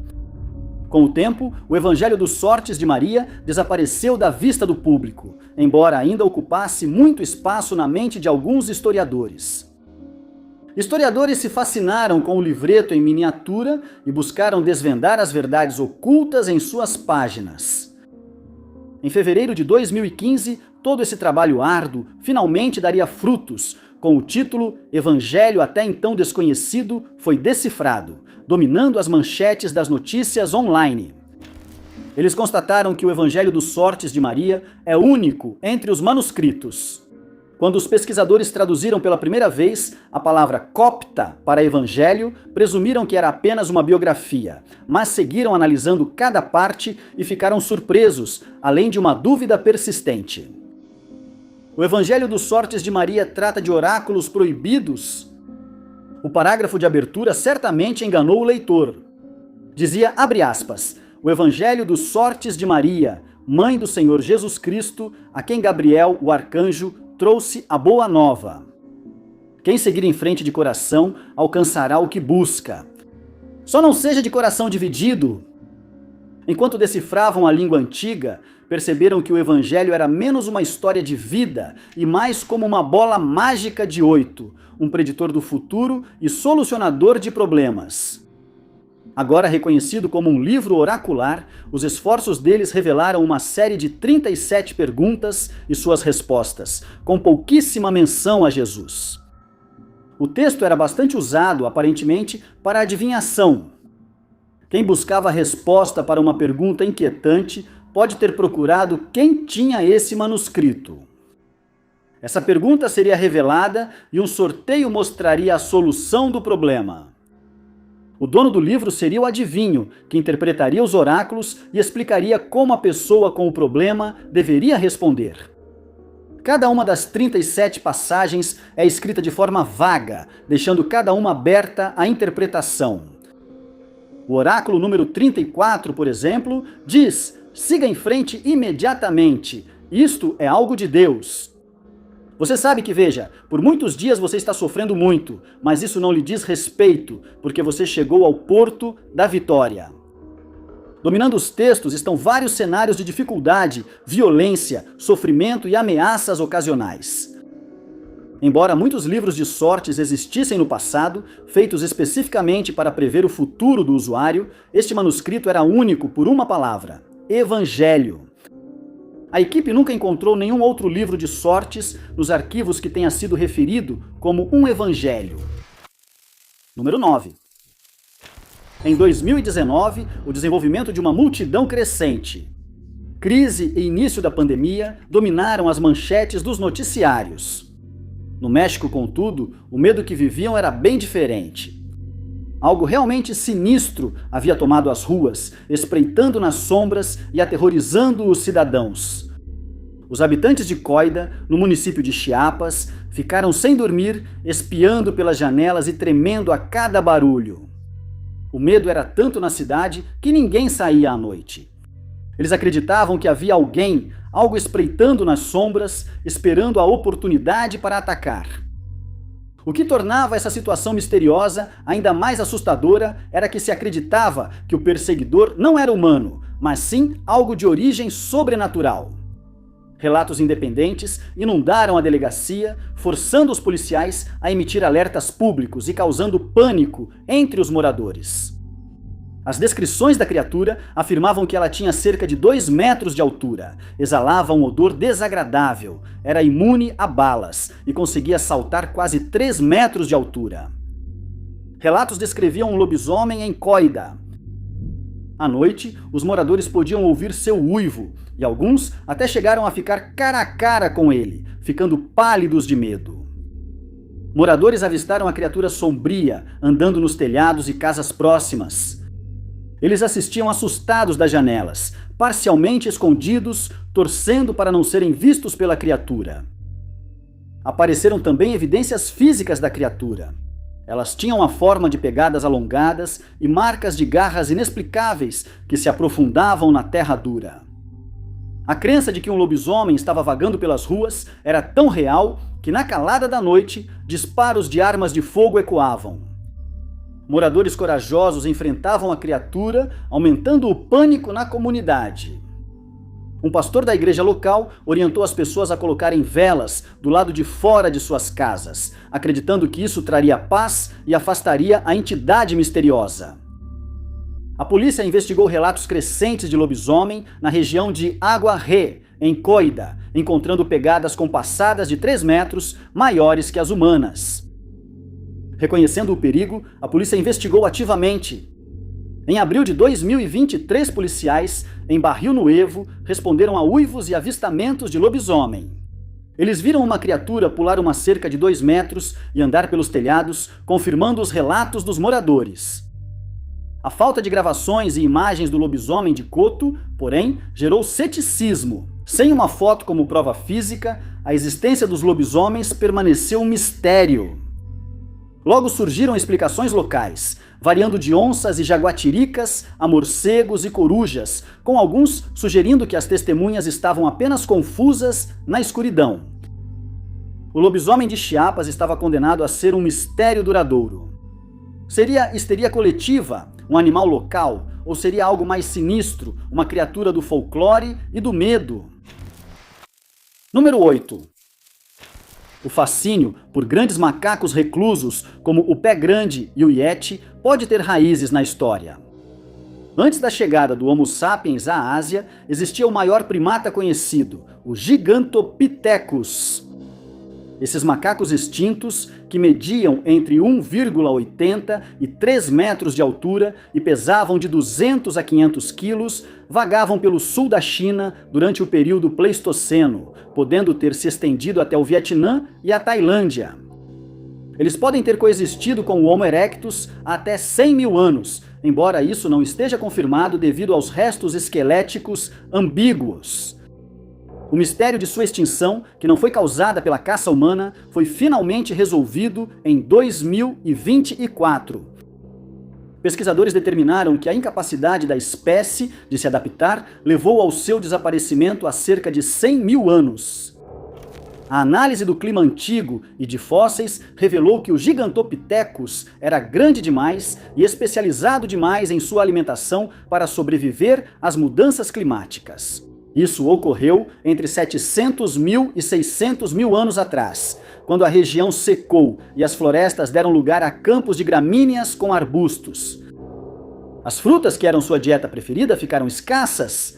Com o tempo, o Evangelho dos Sortes de Maria desapareceu da vista do público, embora ainda ocupasse muito espaço na mente de alguns historiadores. Historiadores se fascinaram com o livreto em miniatura e buscaram desvendar as verdades ocultas em suas páginas. Em fevereiro de 2015, todo esse trabalho árduo finalmente daria frutos, com o título Evangelho até então desconhecido foi decifrado, dominando as manchetes das notícias online. Eles constataram que o Evangelho dos Sortes de Maria é único entre os manuscritos. Quando os pesquisadores traduziram pela primeira vez a palavra copta para evangelho, presumiram que era apenas uma biografia, mas seguiram analisando cada parte e ficaram surpresos, além de uma dúvida persistente. O Evangelho dos Sortes de Maria trata de oráculos proibidos? O parágrafo de abertura certamente enganou o leitor. Dizia, abre aspas, o Evangelho dos Sortes de Maria, mãe do Senhor Jesus Cristo, a quem Gabriel, o arcanjo, trouxe a boa nova. Quem seguir em frente de coração alcançará o que busca. Só não seja de coração dividido. Enquanto decifravam a língua antiga, perceberam que o Evangelho era menos uma história de vida e mais como uma bola mágica de 8, um preditor do futuro e solucionador de problemas. Agora reconhecido como um livro oracular, os esforços deles revelaram uma série de 37 perguntas e suas respostas, com pouquíssima menção a Jesus. O texto era bastante usado, aparentemente, para adivinhação. Quem buscava a resposta para uma pergunta inquietante pode ter procurado quem tinha esse manuscrito. Essa pergunta seria revelada e um sorteio mostraria a solução do problema. O dono do livro seria o adivinho, que interpretaria os oráculos e explicaria como a pessoa com o problema deveria responder. Cada uma das 37 passagens é escrita de forma vaga, deixando cada uma aberta à interpretação. O oráculo número 34, por exemplo, diz: siga em frente imediatamente, isto é algo de Deus. Você sabe que, veja, por muitos dias você está sofrendo muito, mas isso não lhe diz respeito, porque você chegou ao porto da vitória. Dominando os textos estão vários cenários de dificuldade, violência, sofrimento e ameaças ocasionais. Embora muitos livros de sortes existissem no passado, feitos especificamente para prever o futuro do usuário, este manuscrito era único por uma palavra: Evangelho. A equipe nunca encontrou nenhum outro livro de sortes nos arquivos que tenha sido referido como um evangelho. Número 9. Em 2019, o desenvolvimento de uma multidão crescente. Crise e início da pandemia dominaram as manchetes dos noticiários. No México, contudo, o medo que viviam era bem diferente. Algo realmente sinistro havia tomado as ruas, espreitando nas sombras e aterrorizando os cidadãos. Os habitantes de Coida, no município de Chiapas, ficaram sem dormir, espiando pelas janelas e tremendo a cada barulho. O medo era tanto na cidade que ninguém saía à noite. Eles acreditavam que havia alguém, algo espreitando nas sombras, esperando a oportunidade para atacar. O que tornava essa situação misteriosa ainda mais assustadora era que se acreditava que o perseguidor não era humano, mas sim algo de origem sobrenatural. Relatos independentes inundaram a delegacia, forçando os policiais a emitir alertas públicos e causando pânico entre os moradores. As descrições da criatura afirmavam que ela tinha cerca de 2 metros de altura, exalava um odor desagradável, era imune a balas e conseguia saltar quase 3 metros de altura. Relatos descreviam um lobisomem em Coida. À noite, os moradores podiam ouvir seu uivo, e alguns até chegaram a ficar cara a cara com ele, ficando pálidos de medo. Moradores avistaram a criatura sombria, andando nos telhados e casas próximas. Eles assistiam assustados das janelas, parcialmente escondidos, torcendo para não serem vistos pela criatura. Apareceram também evidências físicas da criatura. Elas tinham a forma de pegadas alongadas e marcas de garras inexplicáveis que se aprofundavam na terra dura. A crença de que um lobisomem estava vagando pelas ruas era tão real que, na calada da noite, disparos de armas de fogo ecoavam. Moradores corajosos enfrentavam a criatura, aumentando o pânico na comunidade. Um pastor da igreja local orientou as pessoas a colocarem velas do lado de fora de suas casas, acreditando que isso traria paz e afastaria a entidade misteriosa. A polícia investigou relatos crescentes de lobisomem na região de Água Ré, em Coida, encontrando pegadas com passadas de 3 metros maiores que as humanas. Reconhecendo o perigo, a polícia investigou ativamente. Em abril de 2020, 3 policiais, em Barril Nuevo, responderam a uivos e avistamentos de lobisomem. Eles viram uma criatura pular uma cerca de 2 metros e andar pelos telhados, confirmando os relatos dos moradores. A falta de gravações e imagens do lobisomem de Coto, porém, gerou ceticismo. Sem uma foto como prova física, a existência dos lobisomens permaneceu um mistério. Logo surgiram explicações locais, variando de onças e jaguatiricas a morcegos e corujas, com alguns sugerindo que as testemunhas estavam apenas confusas na escuridão. O lobisomem de Chiapas estava condenado a ser um mistério duradouro. Seria histeria coletiva, um animal local, ou seria algo mais sinistro, uma criatura do folclore e do medo? Número 8. O fascínio por grandes macacos reclusos, como o pé grande e o yeti, pode ter raízes na história. Antes da chegada do Homo sapiens à Ásia, existia o maior primata conhecido, o Gigantopithecus. Esses macacos extintos, que mediam entre 1,80 e 3 metros de altura e pesavam de 200 a 500 quilos, vagavam pelo sul da China durante o período Pleistoceno, podendo ter se estendido até o Vietnã e a Tailândia. Eles podem ter coexistido com o Homo erectus há até 100 mil anos, embora isso não esteja confirmado devido aos restos esqueléticos ambíguos. O mistério de sua extinção, que não foi causada pela caça humana, foi finalmente resolvido em 2024. Pesquisadores determinaram que a incapacidade da espécie de se adaptar levou ao seu desaparecimento há cerca de 100 mil anos. A análise do clima antigo e de fósseis revelou que o Gigantopithecus era grande demais e especializado demais em sua alimentação para sobreviver às mudanças climáticas. Isso ocorreu entre 700 mil e 600 mil anos atrás, quando a região secou e as florestas deram lugar a campos de gramíneas com arbustos. As frutas que eram sua dieta preferida ficaram escassas.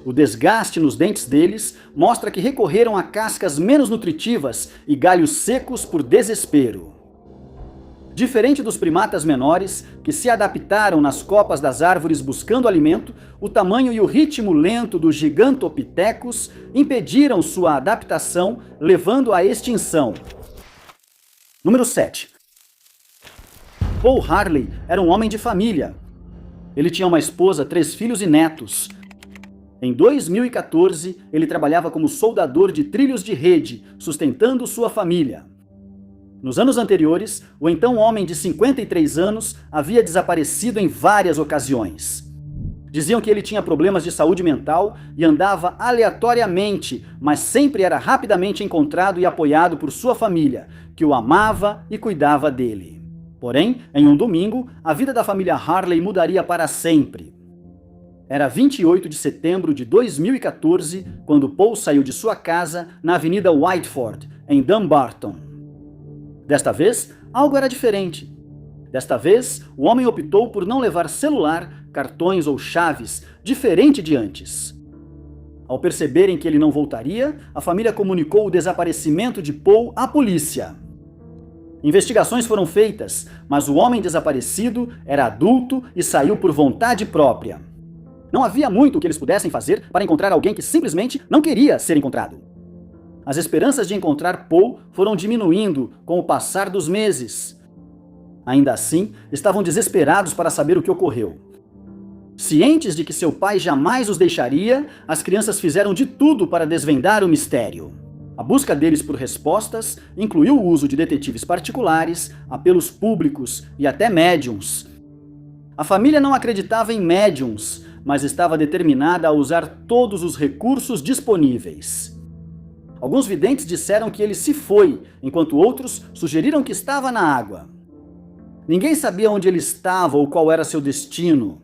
O desgaste nos dentes deles mostra que recorreram a cascas menos nutritivas e galhos secos por desespero. Diferente dos primatas menores, que se adaptaram nas copas das árvores buscando alimento, o tamanho e o ritmo lento do Gigantopithecus impediram sua adaptação, levando à extinção. Número 7. Paul Harley era um homem de família. Ele tinha uma esposa, 3 filhos e netos. Em 2014, ele trabalhava como soldador de trilhos de rede, sustentando sua família. Nos anos anteriores, o então homem de 53 anos havia desaparecido em várias ocasiões. Diziam que ele tinha problemas de saúde mental e andava aleatoriamente, mas sempre era rapidamente encontrado e apoiado por sua família, que o amava e cuidava dele. Porém, em um domingo, a vida da família Harley mudaria para sempre. Era 28 de setembro de 2014, quando Paul saiu de sua casa na Avenida Whiteford, em Dumbarton. Desta vez, algo era diferente. Desta vez, o homem optou por não levar celular, cartões ou chaves, diferente de antes. Ao perceberem que ele não voltaria, a família comunicou o desaparecimento de Paul à polícia. Investigações foram feitas, mas o homem desaparecido era adulto e saiu por vontade própria. Não havia muito que eles pudessem fazer para encontrar alguém que simplesmente não queria ser encontrado. As esperanças de encontrar Paul foram diminuindo com o passar dos meses. Ainda assim, estavam desesperados para saber o que ocorreu. Cientes de que seu pai jamais os deixaria, as crianças fizeram de tudo para desvendar o mistério. A busca deles por respostas incluiu o uso de detetives particulares, apelos públicos e até médiums. A família não acreditava em médiums, mas estava determinada a usar todos os recursos disponíveis. Alguns videntes disseram que ele se foi, enquanto outros sugeriram que estava na água. Ninguém sabia onde ele estava ou qual era seu destino.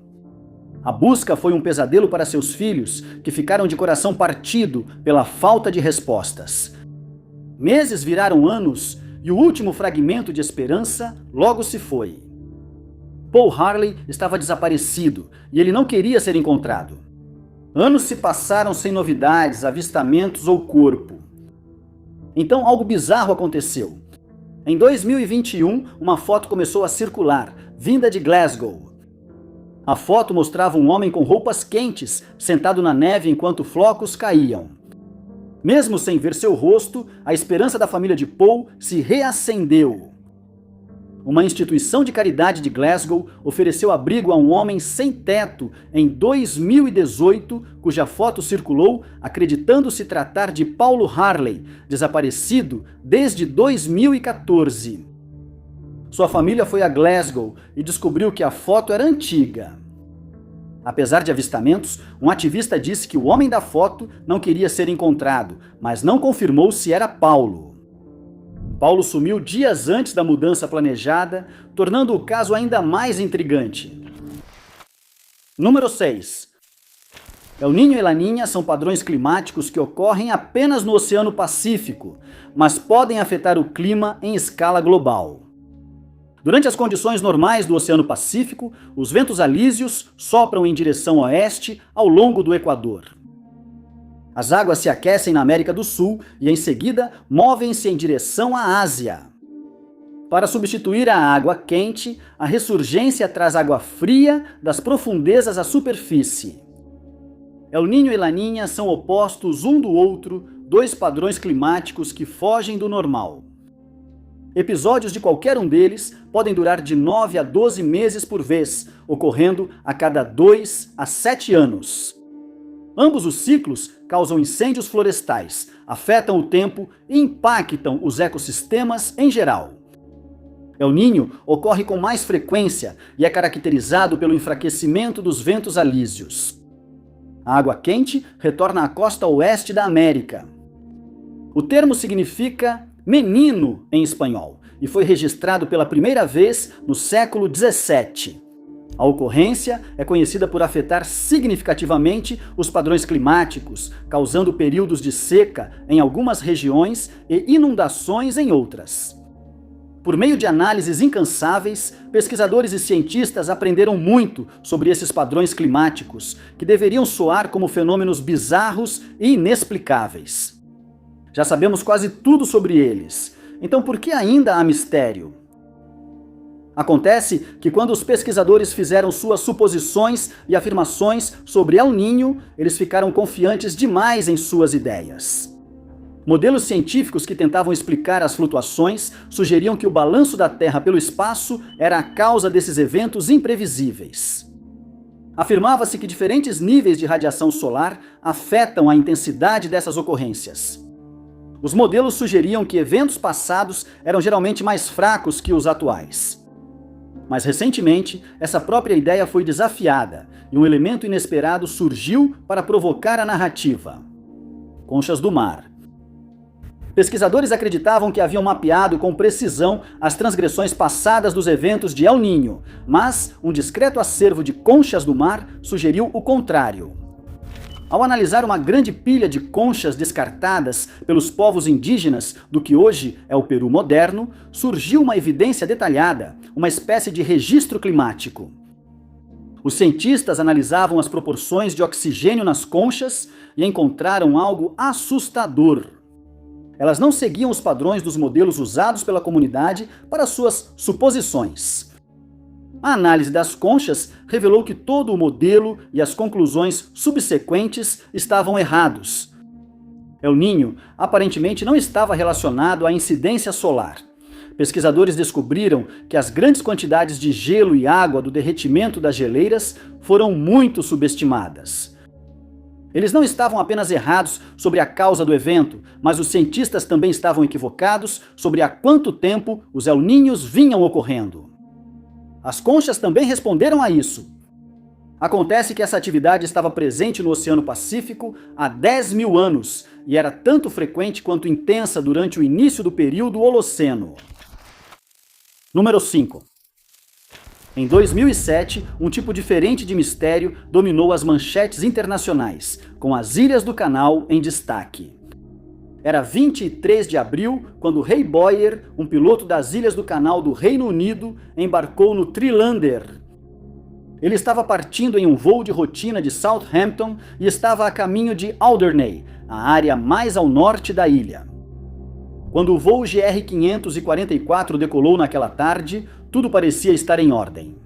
A busca foi um pesadelo para seus filhos, que ficaram de coração partido pela falta de respostas. Meses viraram anos e o último fragmento de esperança logo se foi. Paul Harley estava desaparecido e ele não queria ser encontrado. Anos se passaram sem novidades, avistamentos ou corpo. Então algo bizarro aconteceu. Em 2021, uma foto começou a circular, vinda de Glasgow. A foto mostrava um homem com roupas quentes, sentado na neve enquanto flocos caíam. Mesmo sem ver seu rosto, a esperança da família de Paul se reacendeu. Uma instituição de caridade de Glasgow ofereceu abrigo a um homem sem teto em 2018, cuja foto circulou acreditando se tratar de Paulo Harley, desaparecido desde 2014. Sua família foi a Glasgow e descobriu que a foto era antiga. Apesar de avistamentos, um ativista disse que o homem da foto não queria ser encontrado, mas não confirmou se era Paulo. Paulo sumiu dias antes da mudança planejada, tornando o caso ainda mais intrigante. Número 6. El Niño e Laninha são padrões climáticos que ocorrem apenas no Oceano Pacífico, mas podem afetar o clima em escala global. Durante as condições normais do Oceano Pacífico, os ventos alísios sopram em direção oeste ao longo do Equador. As águas se aquecem na América do Sul e, em seguida, movem-se em direção à Ásia. Para substituir a água quente, a ressurgência traz água fria das profundezas à superfície. El Niño e Laninha são opostos um do outro, dois padrões climáticos que fogem do normal. Episódios de qualquer um deles podem durar de 9 a 12 meses por vez, ocorrendo a cada 2 a 7 anos. Ambos os ciclos causam incêndios florestais, afetam o tempo e impactam os ecossistemas em geral. El Niño ocorre com mais frequência e é caracterizado pelo enfraquecimento dos ventos alísios. A água quente retorna à costa oeste da América. O termo significa menino em espanhol e foi registrado pela primeira vez no século 17. A ocorrência é conhecida por afetar significativamente os padrões climáticos, causando períodos de seca em algumas regiões e inundações em outras. Por meio de análises incansáveis, pesquisadores e cientistas aprenderam muito sobre esses padrões climáticos, que deveriam soar como fenômenos bizarros e inexplicáveis. Já sabemos quase tudo sobre eles, então por que ainda há mistério? Acontece que quando os pesquisadores fizeram suas suposições e afirmações sobre El Niño, eles ficaram confiantes demais em suas ideias. Modelos científicos que tentavam explicar as flutuações sugeriam que o balanço da Terra pelo espaço era a causa desses eventos imprevisíveis. Afirmava-se que diferentes níveis de radiação solar afetam a intensidade dessas ocorrências. Os modelos sugeriam que eventos passados eram geralmente mais fracos que os atuais. Mas recentemente, essa própria ideia foi desafiada e um elemento inesperado surgiu para provocar a narrativa: conchas do mar. Pesquisadores acreditavam que haviam mapeado com precisão as transgressões passadas dos eventos de El Niño, mas um discreto acervo de conchas do mar sugeriu o contrário. Ao analisar uma grande pilha de conchas descartadas pelos povos indígenas do que hoje é o Peru moderno, surgiu uma evidência detalhada, uma espécie de registro climático. Os cientistas analisavam as proporções de oxigênio nas conchas e encontraram algo assustador. Elas não seguiam os padrões dos modelos usados pela comunidade para suas suposições. A análise das conchas revelou que todo o modelo e as conclusões subsequentes estavam errados. El Niño aparentemente não estava relacionado à incidência solar. Pesquisadores descobriram que as grandes quantidades de gelo e água do derretimento das geleiras foram muito subestimadas. Eles não estavam apenas errados sobre a causa do evento, mas os cientistas também estavam equivocados sobre há quanto tempo os El Niños vinham ocorrendo. As conchas também responderam a isso. Acontece que essa atividade estava presente no Oceano Pacífico há 10 mil anos e era tanto frequente quanto intensa durante o início do período Holoceno. Número 5. Em 2007, um tipo diferente de mistério dominou as manchetes internacionais, com as Ilhas do Canal em destaque. Era 23 de abril, quando Ray Boyer, um piloto das Ilhas do Canal do Reino Unido, embarcou no Trilander. Ele estava partindo em um voo de rotina de Southampton e estava a caminho de Alderney, a área mais ao norte da ilha. Quando o voo GR-544 decolou naquela tarde, tudo parecia estar em ordem.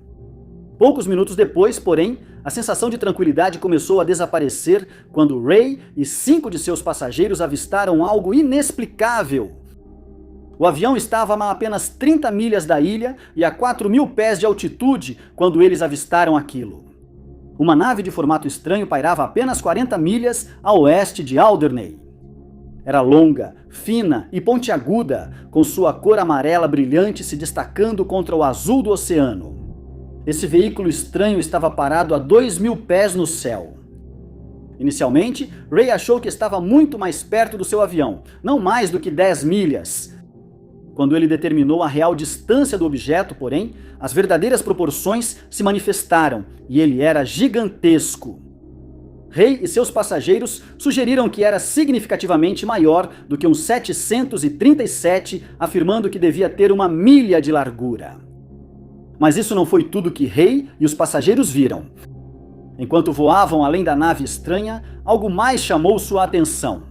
Poucos minutos depois, porém, a sensação de tranquilidade começou a desaparecer quando Ray e 5 de seus passageiros avistaram algo inexplicável. O avião estava a apenas 30 milhas da ilha e a 4.000 pés de altitude quando eles avistaram aquilo. Uma nave de formato estranho pairava a apenas 40 milhas a oeste de Alderney. Era longa, fina e pontiaguda, com sua cor amarela brilhante se destacando contra o azul do oceano. Esse veículo estranho estava parado a 2.000 pés no céu. Inicialmente, Ray achou que estava muito mais perto do seu avião, não mais do que 10 milhas. Quando ele determinou a real distância do objeto, porém, as verdadeiras proporções se manifestaram e ele era gigantesco. Ray e seus passageiros sugeriram que era significativamente maior do que um 737, afirmando que devia ter 1 milha de largura. Mas isso não foi tudo que Ray e os passageiros viram. Enquanto voavam além da nave estranha, algo mais chamou sua atenção.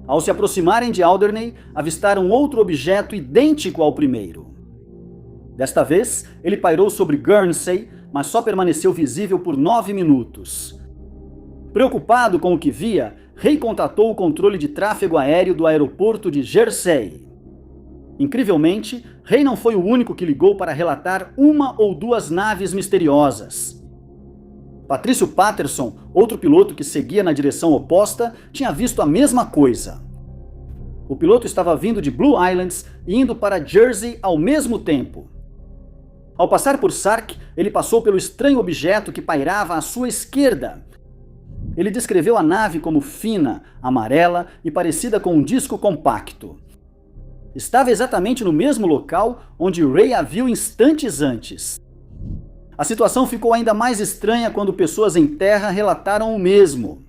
Ao se aproximarem de Alderney, avistaram outro objeto idêntico ao primeiro. Desta vez, ele pairou sobre Guernsey, mas só permaneceu visível por 9 minutos. Preocupado com o que via, Ray contatou o controle de tráfego aéreo do aeroporto de Jersey. Incrivelmente, Ray não foi o único que ligou para relatar 1 ou 2 naves misteriosas. Patrício Patterson, outro piloto que seguia na direção oposta, tinha visto a mesma coisa. O piloto estava vindo de Blue Islands e indo para Jersey ao mesmo tempo. Ao passar por Sark, ele passou pelo estranho objeto que pairava à sua esquerda. Ele descreveu a nave como fina, amarela e parecida com um disco compacto. Estava exatamente no mesmo local onde Ray a viu instantes antes. A situação ficou ainda mais estranha quando pessoas em terra relataram o mesmo.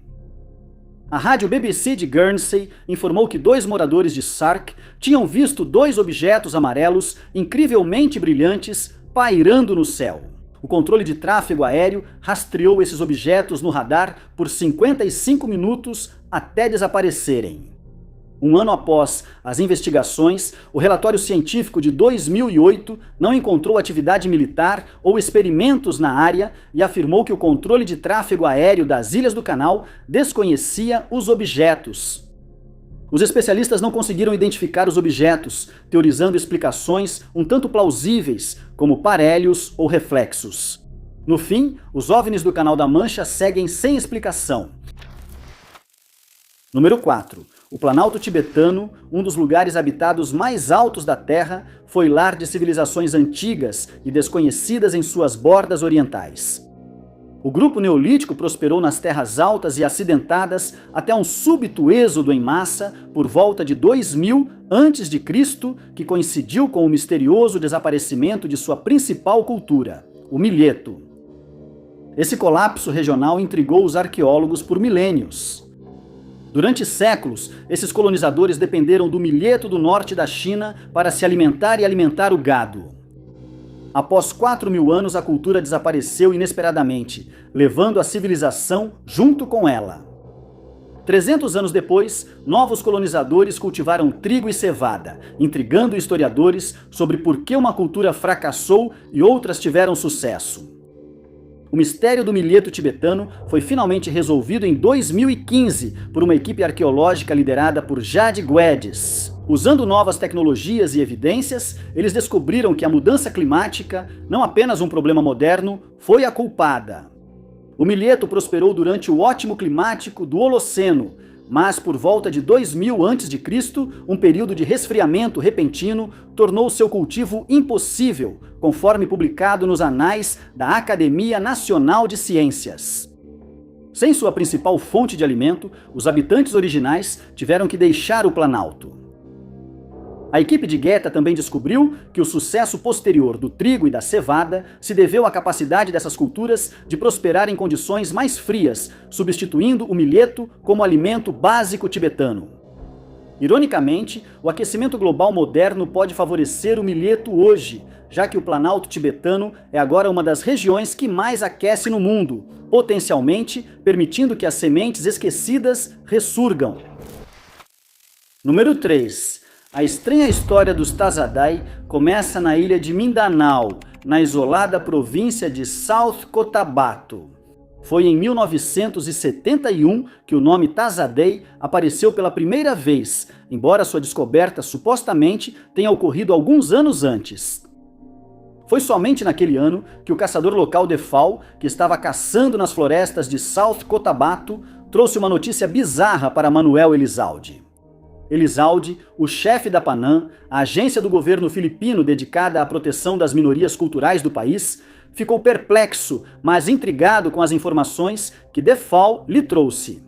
A rádio BBC de Guernsey informou que 2 moradores de Sark tinham visto 2 objetos amarelos incrivelmente brilhantes pairando no céu. O controle de tráfego aéreo rastreou esses objetos no radar por 55 minutos até desaparecerem. 1 ano após as investigações, o relatório científico de 2008 não encontrou atividade militar ou experimentos na área e afirmou que o controle de tráfego aéreo das Ilhas do Canal desconhecia os objetos. Os especialistas não conseguiram identificar os objetos, teorizando explicações um tanto plausíveis, como parelhos ou reflexos. No fim, os OVNIs do Canal da Mancha seguem sem explicação. Número 4. O Planalto Tibetano, um dos lugares habitados mais altos da Terra, foi lar de civilizações antigas e desconhecidas em suas bordas orientais. O grupo neolítico prosperou nas terras altas e acidentadas até um súbito êxodo em massa por volta de 2000 a.C., que coincidiu com o misterioso desaparecimento de sua principal cultura, o milheto. Esse colapso regional intrigou os arqueólogos por milênios. Durante séculos, esses colonizadores dependeram do milheto do norte da China para se alimentar e alimentar o gado. Após 4.000 anos, a cultura desapareceu inesperadamente, levando a civilização junto com ela. 300 anos depois, novos colonizadores cultivaram trigo e cevada, intrigando historiadores sobre por que uma cultura fracassou e outras tiveram sucesso. O mistério do milheto tibetano foi finalmente resolvido em 2015 por uma equipe arqueológica liderada por Jade Guedes. Usando novas tecnologias e evidências, eles descobriram que a mudança climática, não apenas um problema moderno, foi a culpada. O milheto prosperou durante o ótimo climático do Holoceno, mas por volta de 2000 a.C., um período de resfriamento repentino tornou seu cultivo impossível, conforme publicado nos anais da Academia Nacional de Ciências. Sem sua principal fonte de alimento, os habitantes originais tiveram que deixar o Planalto. A equipe de Guetta também descobriu que o sucesso posterior do trigo e da cevada se deveu à capacidade dessas culturas de prosperar em condições mais frias, substituindo o milheto como alimento básico tibetano. Ironicamente, o aquecimento global moderno pode favorecer o milheto hoje, já que o Planalto tibetano é agora uma das regiões que mais aquece no mundo, potencialmente permitindo que as sementes esquecidas ressurgam. Número 3. A estranha história dos Tazadai começa na ilha de Mindanao, na isolada província de South Cotabato. Foi em 1971 que o nome Tazadei apareceu pela primeira vez, embora sua descoberta supostamente tenha ocorrido alguns anos antes. Foi somente naquele ano que o caçador local Defal, que estava caçando nas florestas de South Cotabato, trouxe uma notícia bizarra para Manuel Elizalde. Elizalde, o chefe da Panam, a agência do governo filipino dedicada à proteção das minorias culturais do país, ficou perplexo, mas intrigado com as informações que Defal lhe trouxe.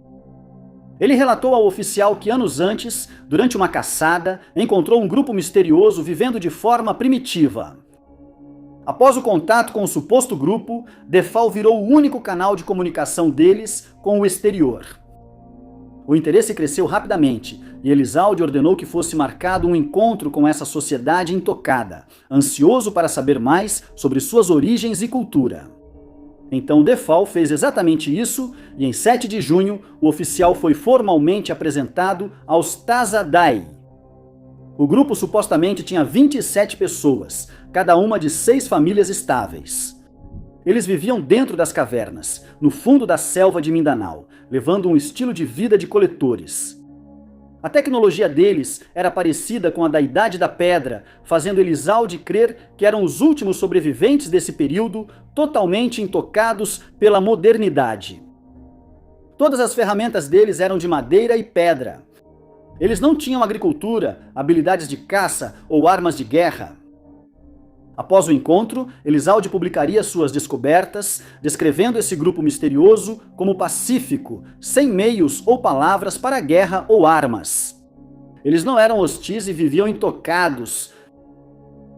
Ele relatou ao oficial que anos antes, durante uma caçada, encontrou um grupo misterioso vivendo de forma primitiva. Após o contato com o suposto grupo, Defal virou o único canal de comunicação deles com o exterior. O interesse cresceu rapidamente e Elizalde ordenou que fosse marcado um encontro com essa sociedade intocada, ansioso para saber mais sobre suas origens e cultura. Então Defal fez exatamente isso e em 7 de junho o oficial foi formalmente apresentado aos Tazadai. O grupo supostamente tinha 27 pessoas, cada uma de 6 famílias estáveis. Eles viviam dentro das cavernas, no fundo da selva de Mindanao, levando um estilo de vida de coletores. A tecnologia deles era parecida com a da Idade da Pedra, fazendo Elizalde crer que eram os últimos sobreviventes desse período, totalmente intocados pela modernidade. Todas as ferramentas deles eram de madeira e pedra. Eles não tinham agricultura, habilidades de caça ou armas de guerra. Após o encontro, Elizalde publicaria suas descobertas, descrevendo esse grupo misterioso como pacífico, sem meios ou palavras para guerra ou armas. Eles não eram hostis e viviam intocados.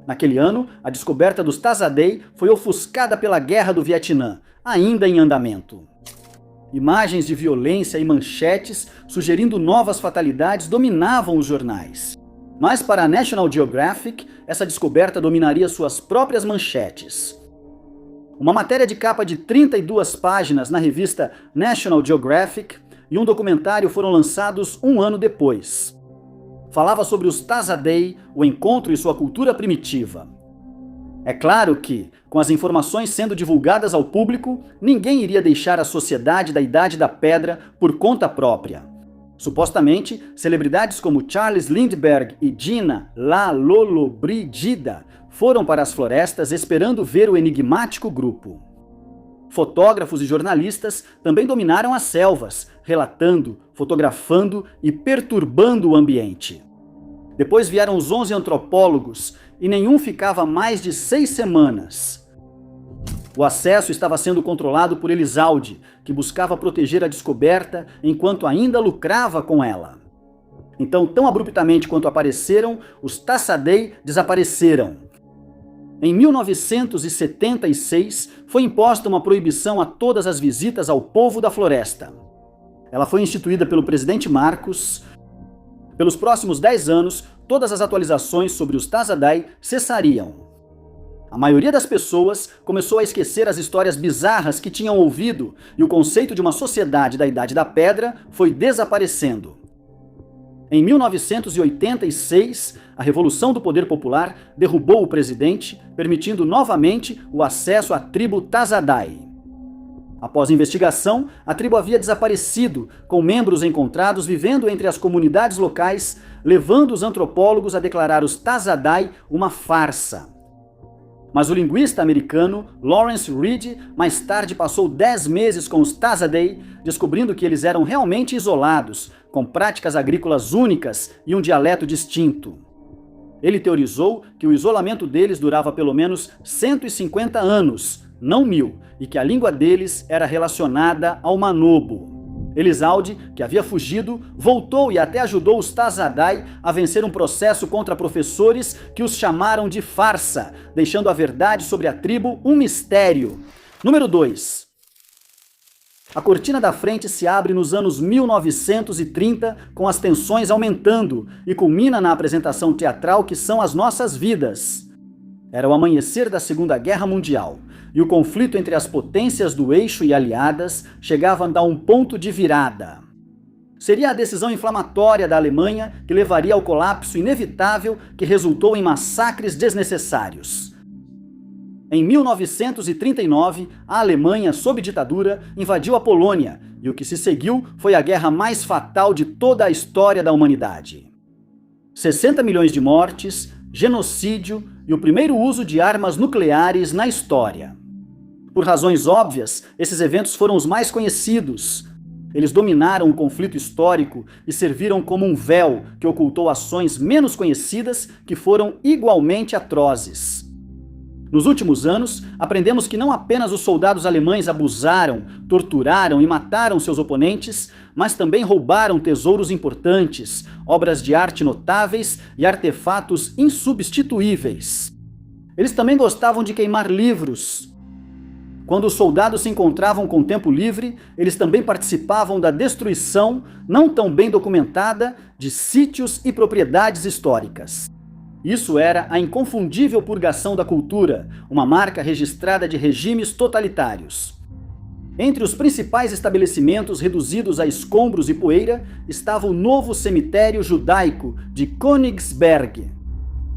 Naquele ano, a descoberta dos Tazadei foi ofuscada pela Guerra do Vietnã, ainda em andamento. Imagens de violência e manchetes sugerindo novas fatalidades dominavam os jornais. Mas para a National Geographic, essa descoberta dominaria suas próprias manchetes. Uma matéria de capa de 32 páginas na revista National Geographic e um documentário foram lançados um ano depois. Falava sobre os Tazadei, o encontro e sua cultura primitiva. É claro que, com as informações sendo divulgadas ao público, ninguém iria deixar a sociedade da Idade da Pedra por conta própria. Supostamente, celebridades como Charles Lindbergh e Gina La Lollobrigida foram para as florestas esperando ver o enigmático grupo. Fotógrafos e jornalistas também dominaram as selvas, relatando, fotografando e perturbando o ambiente. Depois vieram os 11 antropólogos e nenhum ficava mais de 6 semanas. O acesso estava sendo controlado por Elizalde, que buscava proteger a descoberta enquanto ainda lucrava com ela. Então, tão abruptamente quanto apareceram, os Tazadei desapareceram. Em 1976, foi imposta uma proibição a todas as visitas ao povo da floresta. Ela foi instituída pelo presidente Marcos. Pelos próximos 10 anos, todas as atualizações sobre os Tazadai cessariam. A maioria das pessoas começou a esquecer as histórias bizarras que tinham ouvido e o conceito de uma sociedade da Idade da Pedra foi desaparecendo. Em 1986, a Revolução do Poder Popular derrubou o presidente, permitindo novamente o acesso à tribo Tazadai. Após investigação, a tribo havia desaparecido, com membros encontrados vivendo entre as comunidades locais, levando os antropólogos a declarar os Tazadai uma farsa. Mas o linguista americano Lawrence Reed mais tarde passou 10 meses com os Tazadei, descobrindo que eles eram realmente isolados, com práticas agrícolas únicas e um dialeto distinto. Ele teorizou que o isolamento deles durava pelo menos 150 anos, não 1000, e que a língua deles era relacionada ao manobo. Elizalde, que havia fugido, voltou e até ajudou os Tazadai a vencer um processo contra professores que os chamaram de farsa, deixando a verdade sobre a tribo um mistério. Número 2. A cortina da frente se abre nos anos 1930, com as tensões aumentando, e culmina na apresentação teatral que são as nossas vidas. Era o amanhecer da Segunda Guerra Mundial, e o conflito entre as potências do eixo e aliadas chegava a dar um ponto de virada. Seria a decisão inflamatória da Alemanha que levaria ao colapso inevitável que resultou em massacres desnecessários. Em 1939, a Alemanha, sob ditadura, invadiu a Polônia, e o que se seguiu foi a guerra mais fatal de toda a história da humanidade. 60 milhões de mortes, genocídio e o primeiro uso de armas nucleares na história. Por razões óbvias, esses eventos foram os mais conhecidos. Eles dominaram o conflito histórico e serviram como um véu que ocultou ações menos conhecidas que foram igualmente atrozes. Nos últimos anos, aprendemos que não apenas os soldados alemães abusaram, torturaram e mataram seus oponentes, mas também roubaram tesouros importantes, obras de arte notáveis e artefatos insubstituíveis. Eles também gostavam de queimar livros. Quando os soldados se encontravam com tempo livre, eles também participavam da destruição, não tão bem documentada, de sítios e propriedades históricas. Isso era a inconfundível purgação da cultura, uma marca registrada de regimes totalitários. Entre os principais estabelecimentos reduzidos a escombros e poeira estava o novo cemitério judaico de Königsberg.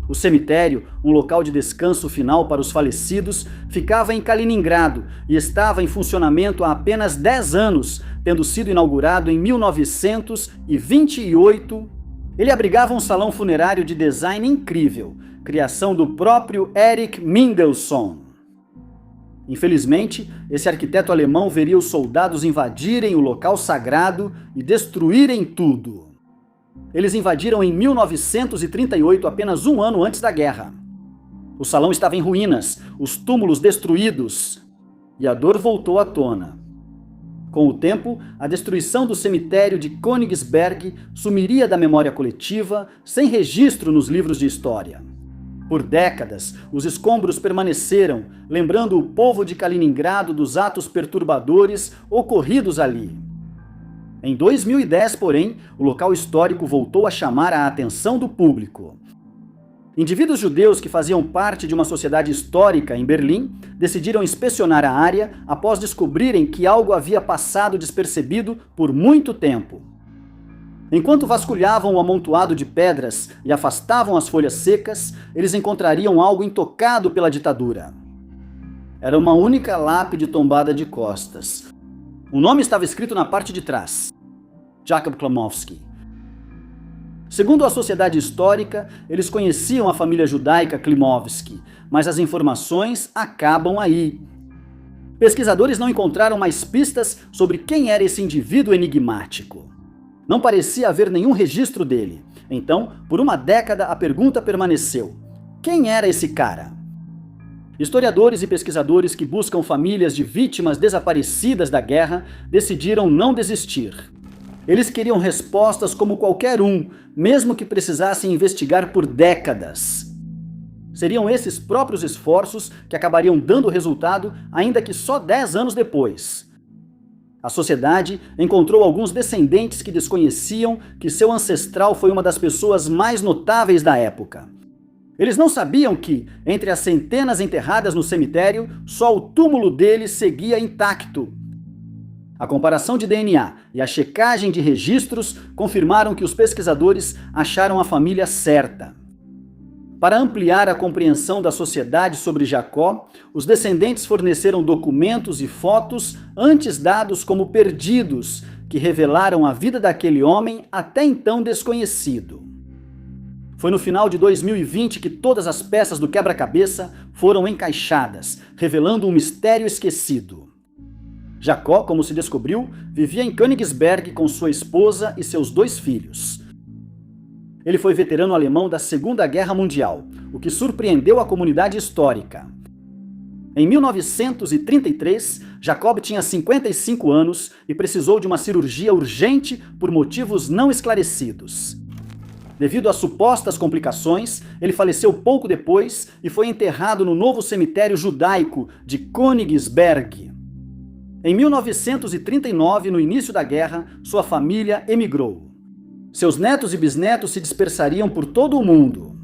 O cemitério, um local de descanso final para os falecidos, ficava em Kaliningrado e estava em funcionamento há apenas 10 anos, tendo sido inaugurado em 1928. Ele abrigava um salão funerário de design incrível, criação do próprio Erich Mindelssohn. Infelizmente, esse arquiteto alemão veria os soldados invadirem o local sagrado e destruírem tudo. Eles invadiram em 1938, apenas um ano antes da guerra. O salão estava em ruínas, os túmulos destruídos, e a dor voltou à tona. Com o tempo, a destruição do cemitério de Königsberg sumiria da memória coletiva, sem registro nos livros de história. Por décadas, os escombros permaneceram, lembrando o povo de Kaliningrado dos atos perturbadores ocorridos ali. Em 2010, porém, o local histórico voltou a chamar a atenção do público. Indivíduos judeus que faziam parte de uma sociedade histórica em Berlim decidiram inspecionar a área após descobrirem que algo havia passado despercebido por muito tempo. Enquanto vasculhavam o amontoado de pedras e afastavam as folhas secas, eles encontrariam algo intocado pela ditadura. Era uma única lápide tombada de costas. O nome estava escrito na parte de trás: Jacob Klimowski. Segundo a sociedade histórica, eles conheciam a família judaica Klimowski, mas as informações acabam aí. Pesquisadores não encontraram mais pistas sobre quem era esse indivíduo enigmático. Não parecia haver nenhum registro dele. Então, por uma década, a pergunta permaneceu: quem era esse cara? Historiadores e pesquisadores que buscam famílias de vítimas desaparecidas da guerra decidiram não desistir. Eles queriam respostas como qualquer um, mesmo que precisassem investigar por décadas. Seriam esses próprios esforços que acabariam dando resultado, ainda que só 10 anos depois. A sociedade encontrou alguns descendentes que desconheciam que seu ancestral foi uma das pessoas mais notáveis da época. Eles não sabiam que, entre as centenas enterradas no cemitério, só o túmulo dele seguia intacto. A comparação de DNA e a checagem de registros confirmaram que os pesquisadores acharam a família certa. Para ampliar a compreensão da sociedade sobre Jacó, os descendentes forneceram documentos e fotos antes dados como perdidos, que revelaram a vida daquele homem até então desconhecido. Foi no final de 2020 que todas as peças do quebra-cabeça foram encaixadas, revelando um mistério esquecido. Jacó, como se descobriu, vivia em Königsberg com sua esposa e seus 2 filhos. Ele foi veterano alemão da Segunda Guerra Mundial, o que surpreendeu a comunidade histórica. Em 1933, Jacob tinha 55 anos e precisou de uma cirurgia urgente por motivos não esclarecidos. Devido a supostas complicações, ele faleceu pouco depois e foi enterrado no novo cemitério judaico de Königsberg. Em 1939, no início da guerra, sua família emigrou. Seus netos e bisnetos se dispersariam por todo o mundo.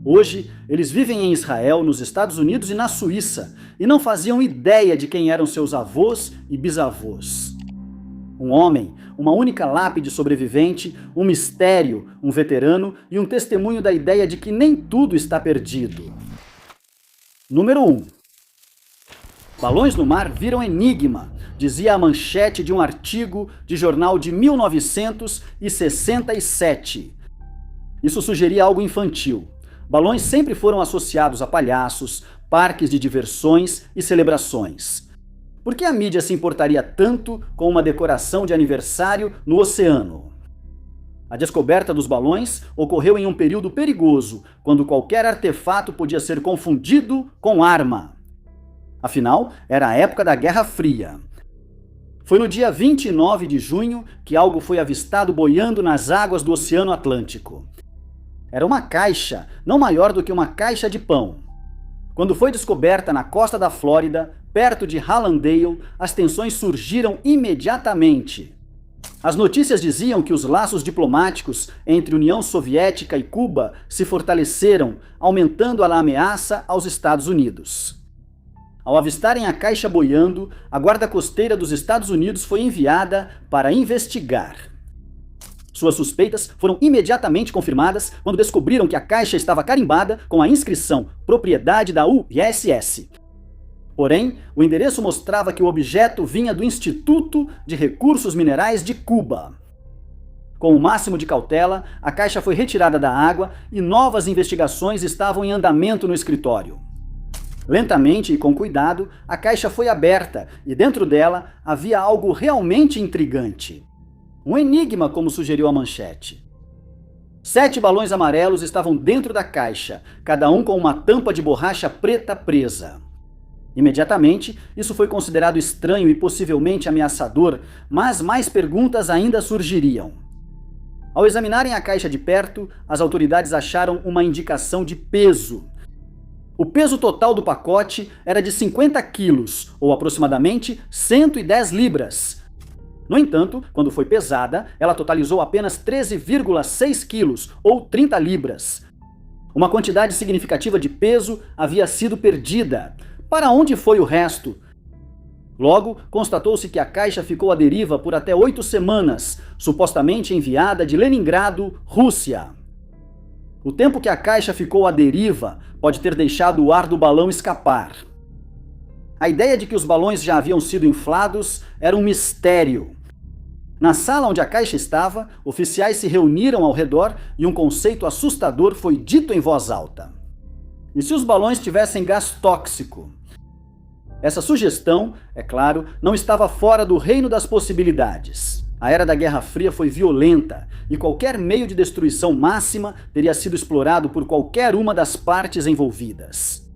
Hoje, eles vivem em Israel, nos Estados Unidos e na Suíça, e não faziam ideia de quem eram seus avós e bisavós. Um homem, uma única lápide sobrevivente, um mistério, um veterano e um testemunho da ideia de que nem tudo está perdido. Número 1. Balões no mar viram enigma, dizia a manchete de um artigo de jornal de 1967. Isso sugeria algo infantil. Balões sempre foram associados a palhaços, parques de diversões e celebrações. Por que a mídia se importaria tanto com uma decoração de aniversário no oceano? A descoberta dos balões ocorreu em um período perigoso, quando qualquer artefato podia ser confundido com arma. Afinal, era a época da Guerra Fria. Foi no dia 29 de junho que algo foi avistado boiando nas águas do Oceano Atlântico. Era uma caixa, não maior do que uma caixa de pão. Quando foi descoberta na costa da Flórida, perto de Hallandale, as tensões surgiram imediatamente. As notícias diziam que os laços diplomáticos entre União Soviética e Cuba se fortaleceram, aumentando a ameaça aos Estados Unidos. Ao avistarem a caixa boiando, a Guarda Costeira dos Estados Unidos foi enviada para investigar. Suas suspeitas foram imediatamente confirmadas quando descobriram que a caixa estava carimbada com a inscrição propriedade da USS. Porém, o endereço mostrava que o objeto vinha do Instituto de Recursos Minerais de Cuba. Com o máximo de cautela, a caixa foi retirada da água e novas investigações estavam em andamento no escritório. Lentamente e com cuidado, a caixa foi aberta e dentro dela havia algo realmente intrigante. Um enigma, como sugeriu a manchete. 7 balões amarelos estavam dentro da caixa, cada um com uma tampa de borracha preta presa. Imediatamente, isso foi considerado estranho e possivelmente ameaçador, mas mais perguntas ainda surgiriam. Ao examinarem a caixa de perto, as autoridades acharam uma indicação de peso. O peso total do pacote era de 50 quilos, ou aproximadamente 110 libras. No entanto, quando foi pesada, ela totalizou apenas 13,6 quilos, ou 30 libras. Uma quantidade significativa de peso havia sido perdida. Para onde foi o resto? Logo, constatou-se que a caixa ficou à deriva por até 8 semanas, supostamente enviada de Leningrado, Rússia. O tempo que a caixa ficou à deriva pode ter deixado o ar do balão escapar. A ideia de que os balões já haviam sido inflados era um mistério. Na sala onde a caixa estava, oficiais se reuniram ao redor e um conceito assustador foi dito em voz alta. E se os balões tivessem gás tóxico? Essa sugestão, é claro, não estava fora do reino das possibilidades. A era da Guerra Fria foi violenta e qualquer meio de destruição máxima teria sido explorado por qualquer uma das partes envolvidas.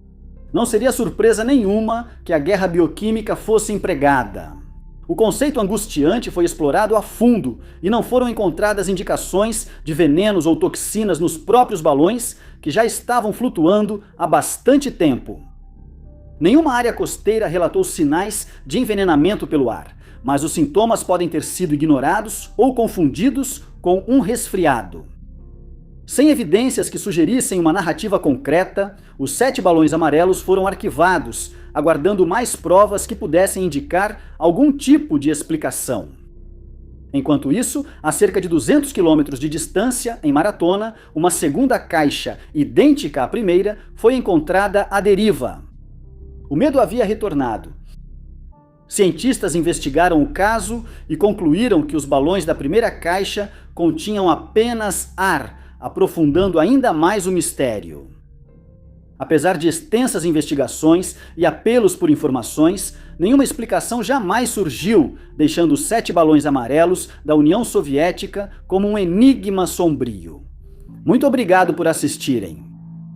Não seria surpresa nenhuma que a guerra bioquímica fosse empregada. O conceito angustiante foi explorado a fundo e não foram encontradas indicações de venenos ou toxinas nos próprios balões que já estavam flutuando há bastante tempo. Nenhuma área costeira relatou sinais de envenenamento pelo ar, mas os sintomas podem ter sido ignorados ou confundidos com um resfriado. Sem evidências que sugerissem uma narrativa concreta, os 7 balões amarelos foram arquivados, aguardando mais provas que pudessem indicar algum tipo de explicação. Enquanto isso, a cerca de 200 quilômetros de distância, em Maratona, uma segunda caixa, idêntica à primeira, foi encontrada à deriva. O medo havia retornado. Cientistas investigaram o caso e concluíram que os balões da primeira caixa continham apenas ar, aprofundando ainda mais o mistério. Apesar de extensas investigações e apelos por informações, nenhuma explicação jamais surgiu, deixando os 7 balões amarelos da União Soviética como um enigma sombrio. Muito obrigado por assistirem.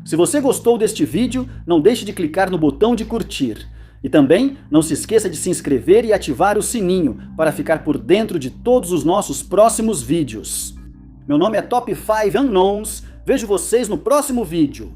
Se você gostou deste vídeo, não deixe de clicar no botão de curtir. E também não se esqueça de se inscrever e ativar o sininho para ficar por dentro de todos os nossos próximos vídeos. Meu nome é Top 5 Unknowns, vejo vocês no próximo vídeo.